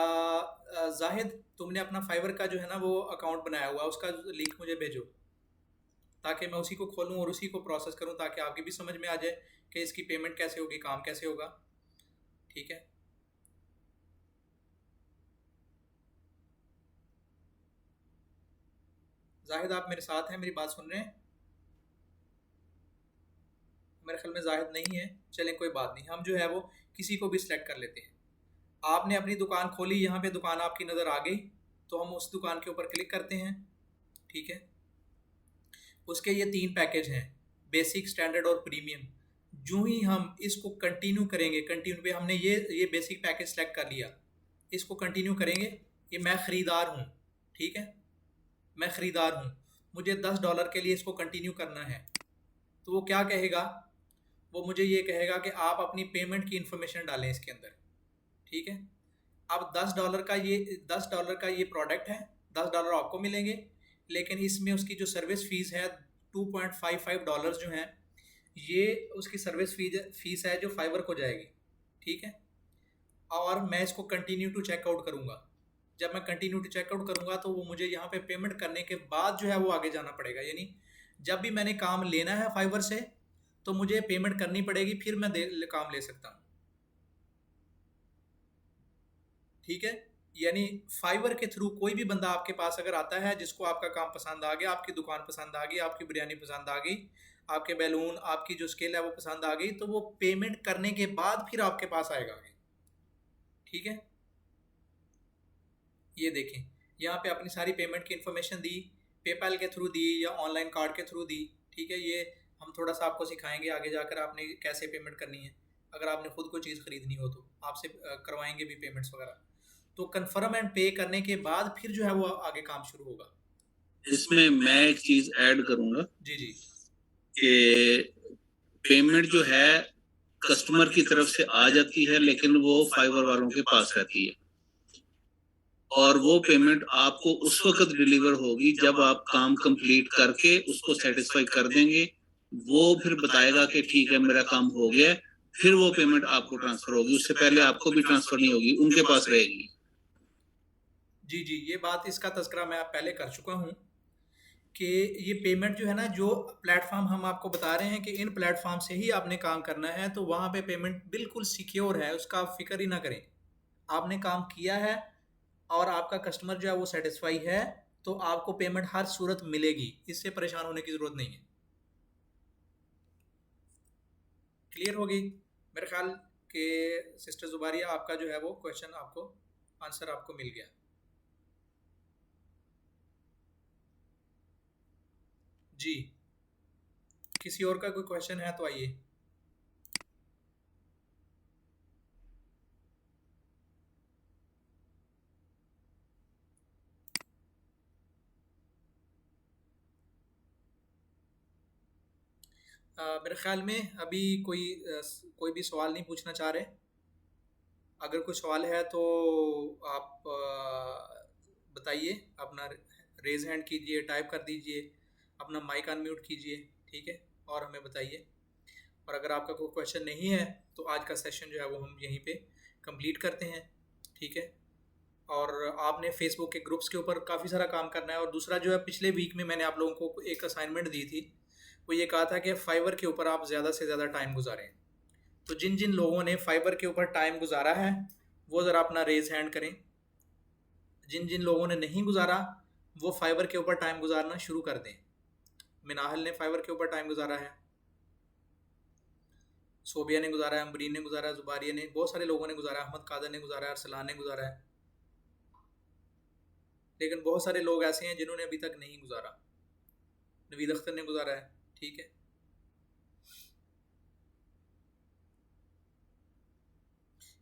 जाहिद तुमने अपना फाइवर का जो है ना वो अकाउंट बनाया हुआ, उसका लिंक मुझे भेजो ताकि मैं उसी को खोलूँ और उसी को प्रोसेस करूँ, ताकि आपकी भी समझ में आ जाए कि इसकी पेमेंट कैसे होगी, काम कैसे होगा, ठीक है। जाहिद आप मेरे साथ हैं, मेरी बात सुन रहे हैं? मेरे ख्याल में जाहिद नहीं है। चलें कोई बात नहीं, हम जो है वो किसी को भी सिलेक्ट कर लेते हैं। आपने अपनी दुकान खोली, यहाँ पे दुकान आपकी नज़र आ गई, तो हम उस दुकान के ऊपर क्लिक करते हैं, ठीक है। उसके ये 3 पैकेज हैं, बेसिक, स्टैंडर्ड और प्रीमियम। जो ही हम इसको कंटिन्यू करेंगे, कंटिन्यू पे हमने ये बेसिक पैकेज सेलेक्ट कर लिया, इसको कंटिन्यू करेंगे। ये मैं ख़रीदार हूँ, ठीक है, मैं ख़रीदार हूँ, मुझे $10 के लिए इसको कंटिन्यू करना है। तो वो क्या कहेगा? वो मुझे ये कहेगा कि आप अपनी पेमेंट की इंफॉर्मेशन डालें इसके अंदर, ठीक है। अब $10 का ये प्रोडक्ट है, $10 आपको मिलेंगे, लेकिन इसमें उसकी जो सर्विस फ़ीस है $2.55 जो हैं, ये उसकी सर्विस फीस है जो फाइवर को जाएगी, ठीक है। और मैं इसको कंटिन्यू टू चेकआउट करूँगा। जब मैं कंटिन्यू टू चेकआउट करूँगा तो वो मुझे यहाँ पे पेमेंट करने के बाद जो है वो आगे जाना पड़ेगा। यानी जब भी मैंने काम लेना है फाइवर से तो मुझे पेमेंट करनी पड़ेगी, फिर मैं काम ले सकता हूँ, ठीक है। यानी फाइवर के थ्रू कोई भी बंदा आपके पास अगर आता है, जिसको आपका काम पसंद आ गया, आपकी दुकान पसंद आ गई, आपकी बिरयानी पसंद आ गई, आपके बैलून, आपकी जो स्केल है वो पसंद आ गई, तो वो पेमेंट करने के बाद फिर आपके पास आएगा आगे, ठीक है। ये देखें, यहाँ पे अपनी सारी पेमेंट की इन्फॉर्मेशन दी, पेपैल के थ्रू दी या ऑनलाइन कार्ड के थ्रू दी, ठीक है। ये हम थोड़ा सा आपको सिखाएंगे आगे जाकर आपने कैसे पेमेंट करनी है। अगर आपने खुद को चीज़ ख़रीदनी हो तो आपसे करवाएंगे भी पेमेंट्स वगैरह। तो कन्फर्म एंड पे करने के बाद फिर जो है वो आगे काम शुरू होगा। इसमें मैं एक चीज ऐड करूंगा जी जी, कि पेमेंट जो है कस्टमर की तरफ से आ जाती है, लेकिन वो फाइवर वालों के पास रहती है, और वो पेमेंट आपको उस वक्त डिलीवर होगी जब आप काम कंप्लीट करके उसको सेटिस्फाई कर देंगे। वो फिर बताएगा कि ठीक है मेरा काम हो गया, फिर वो पेमेंट आपको ट्रांसफर होगी। उससे पहले आपको भी ट्रांसफर नहीं होगी, उनके पास रहेगी। जी जी, ये बात, इसका तज़किरा मैं पहले कर चुका हूँ कि ये पेमेंट जो है ना, जो प्लेटफॉर्म हम आपको बता रहे हैं कि इन प्लेटफॉर्म से ही आपने काम करना है, तो वहाँ पे पेमेंट बिल्कुल सिक्योर है, उसका आप फिक्र ही ना करें। आपने काम किया है और आपका कस्टमर जो है वो सेटिस्फाई है, तो आपको पेमेंट हर सूरत मिलेगी, इससे परेशान होने की ज़रूरत नहीं है। क्लियर होगी मेरे ख्याल के सिस्टर जुबारिया, आपका जो है वो क्वेश्चन आपको आंसर आपको मिल गया। जी, किसी और का कोई क्वेश्चन है तो आइए। मेरे ख्याल में अभी कोई भी सवाल नहीं पूछना चाह रहे। अगर कोई सवाल है तो आप बताइए, अपना रेज हैंड कीजिए, टाइप कर दीजिए, अपना माइक अनम्यूट कीजिए, ठीक है, और हमें बताइए। और अगर आपका कोई क्वेश्चन नहीं है तो आज का सेशन जो है वो हम यहीं पे कंप्लीट करते हैं, ठीक है। और आपने फेसबुक के ग्रुप्स के ऊपर काफ़ी सारा काम करना है। और दूसरा जो है, पिछले वीक में मैंने आप लोगों को एक असाइनमेंट दी थी, वो ये कहा था कि फाइवर के ऊपर आप ज़्यादा से ज़्यादा टाइम गुजारें। तो जिन जिन लोगों ने फाइवर के ऊपर टाइम गुजारा है वो ज़रा अपना रेज हैंड करें। जिन जिन लोगों ने नहीं गुजारा वो फाइवर के ऊपर टाइम गुजारना शुरू कर दें। मिनाहल ने फाइवर के ऊपर टाइम गुजारा है, सोबिया ने गुजारा है, अम्बरीन ने गुजारा है, जुबारिया ने, बहुत सारे लोगों ने गुजारा है, अहमद कादर ने गुजारा है, अरसलान ने गुजारा है। लेकिन बहुत सारे लोग ऐसे हैं जिन्होंने अभी तक नहीं गुजारा। नवीद अख्तर ने गुजारा है, ठीक है।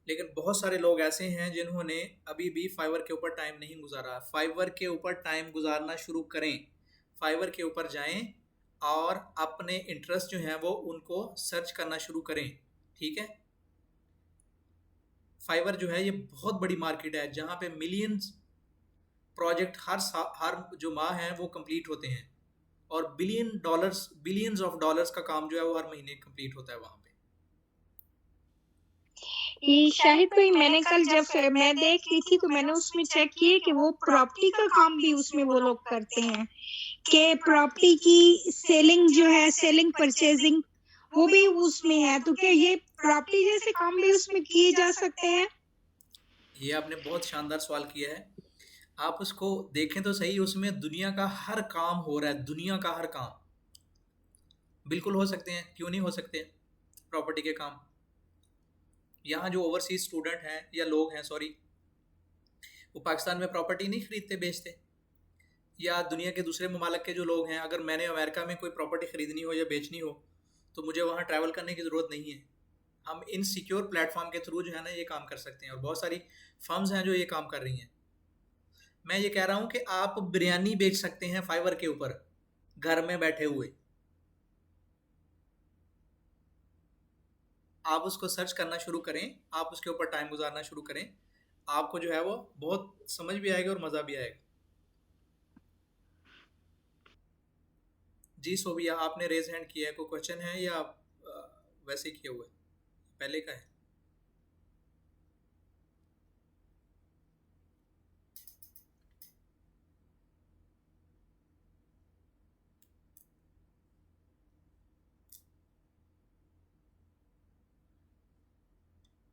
लेकिन बहुत सारे लोग ऐसे हैं जिन्होंने अभी भी फाइवर के ऊपर टाइम नहीं गुजारा। फाइवर के ऊपर टाइम गुजारना शुरू करें, फाइवर के ऊपर जाएं और अपने इंटरेस्ट जो हैं वो उनको सर्च करना शुरू करें, ठीक है। फाइवर जो है ये बहुत बड़ी मार्केट है जहाँ पे मिलियंस प्रोजेक्ट हर जो माह है वो कंप्लीट होते हैं और बिलियंस ऑफ डॉलर्स का काम जो है वो हर महीने कंप्लीट होता है वहाँ पे। ये शाहिद भाई, मैंने कल जब मैं देख रही थी तो मैंने उसमें चेक किए कि वो प्रॉपर्टी का काम भी उसमें वो लोग करते हैं, कि प्रॉपर्टी की सेलिंग जो है, सेलिंग परचेजिंग, वो भी उसमें है। तो क्या ये प्रॉपर्टी जैसे काम भी उसमें किए जा सकते हैं? ये आपने बहुत शानदार सवाल किया है। आप उसको देखें तो सही, उसमें दुनिया का हर काम हो रहा है, दुनिया का हर काम। बिल्कुल हो सकते हैं, क्यों नहीं हो सकते प्रॉपर्टी के काम। यहाँ जो ओवरसीज स्टूडेंट हैं या लोग हैं, सॉरी, वो पाकिस्तान में प्रॉपर्टी नहीं खरीदते बेचते, या दुनिया के दूसरे ममालिक के जो लोग हैं, अगर मैंने अमेरिका में कोई प्रॉपर्टी ख़रीदनी हो या बेचनी हो तो मुझे वहाँ ट्रैवल करने की ज़रूरत नहीं है। हम इन सिक्योर प्लेटफॉर्म के थ्रू जो है ना ये काम कर सकते हैं, और बहुत सारी फर्म्स हैं जो ये काम कर रही हैं। मैं ये कह रहा हूँ कि आप बिरयानी बेच सकते हैं फाइवर के ऊपर घर में बैठे हुए। आप उसको सर्च करना शुरू करें, आप उसके ऊपर टाइम गुजारना शुरू करें, आपको जो है वो बहुत समझ भी आएगा और मज़ा भी आएगा। जी सोबिया, आपने रेज हैंड किया है, कोई क्वेश्चन है या वैसे ही किया हुआ है, पहले का है?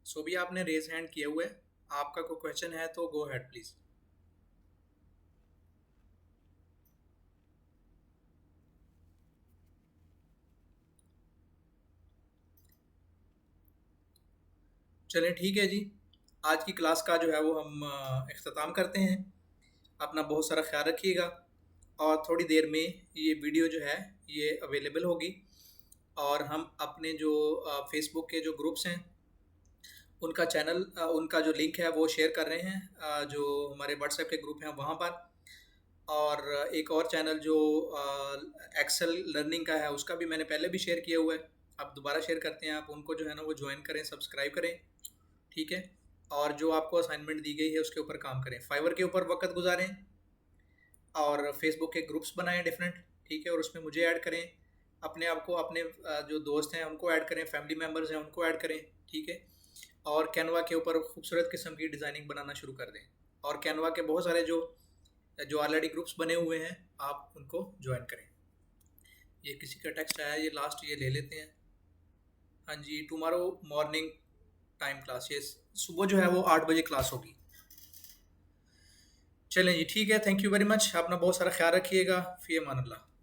सोबिया, आपने रेज हैंड किया हुआ है, आपका कोई क्वेश्चन है तो गो अहेड प्लीज़। चलें ठीक है जी, आज की क्लास का जो है वो हम इख्तिताम करते हैं। अपना बहुत सारा ख्याल रखिएगा, और थोड़ी देर में ये वीडियो जो है ये अवेलेबल होगी, और हम अपने जो फेसबुक के जो ग्रुप्स हैं उनका चैनल, उनका जो लिंक है वो शेयर कर रहे हैं, जो हमारे व्हाट्सएप के ग्रुप हैं वहाँ पर। और एक और चैनल जो एक्सेल लर्निंग का है उसका भी मैंने पहले भी शेयर किया हुआ है, अब दोबारा शेयर करते हैं। आप उनको जो है ना वो ज्वाइन करें, सब्सक्राइब करें, ठीक है। और जो आपको असाइनमेंट दी गई है उसके ऊपर काम करें, फाइवर के ऊपर वक्त गुजारें, और फेसबुक के ग्रुप्स बनाएं डिफरेंट, ठीक है। और उसमें मुझे ऐड करें, अपने आप को, अपने जो दोस्त हैं उनको ऐड करें, फैमिली मेम्बर्स हैं उनको ऐड करें, ठीक है। और कैनवा के ऊपर खूबसूरत किस्म की डिज़ाइनिंग बनाना शुरू कर दें। और कैनवा के बहुत सारे जो ऑलरेडी ग्रुप्स बने हुए हैं आप उनको ज्वाइन करें। ये किसी का टेक्स्ट आया, ये लास्ट ये ले लेते हैं। हाँ जी, टुमारो मॉर्निंग टाइम क्लास, ये सुबह जो है वो 8 बजे क्लास होगी। चलें जी ठीक है, थैंक यू वेरी मच, अपना बहुत सारा ख्याल रखिएगा। फ़ी अमान अल्लाह।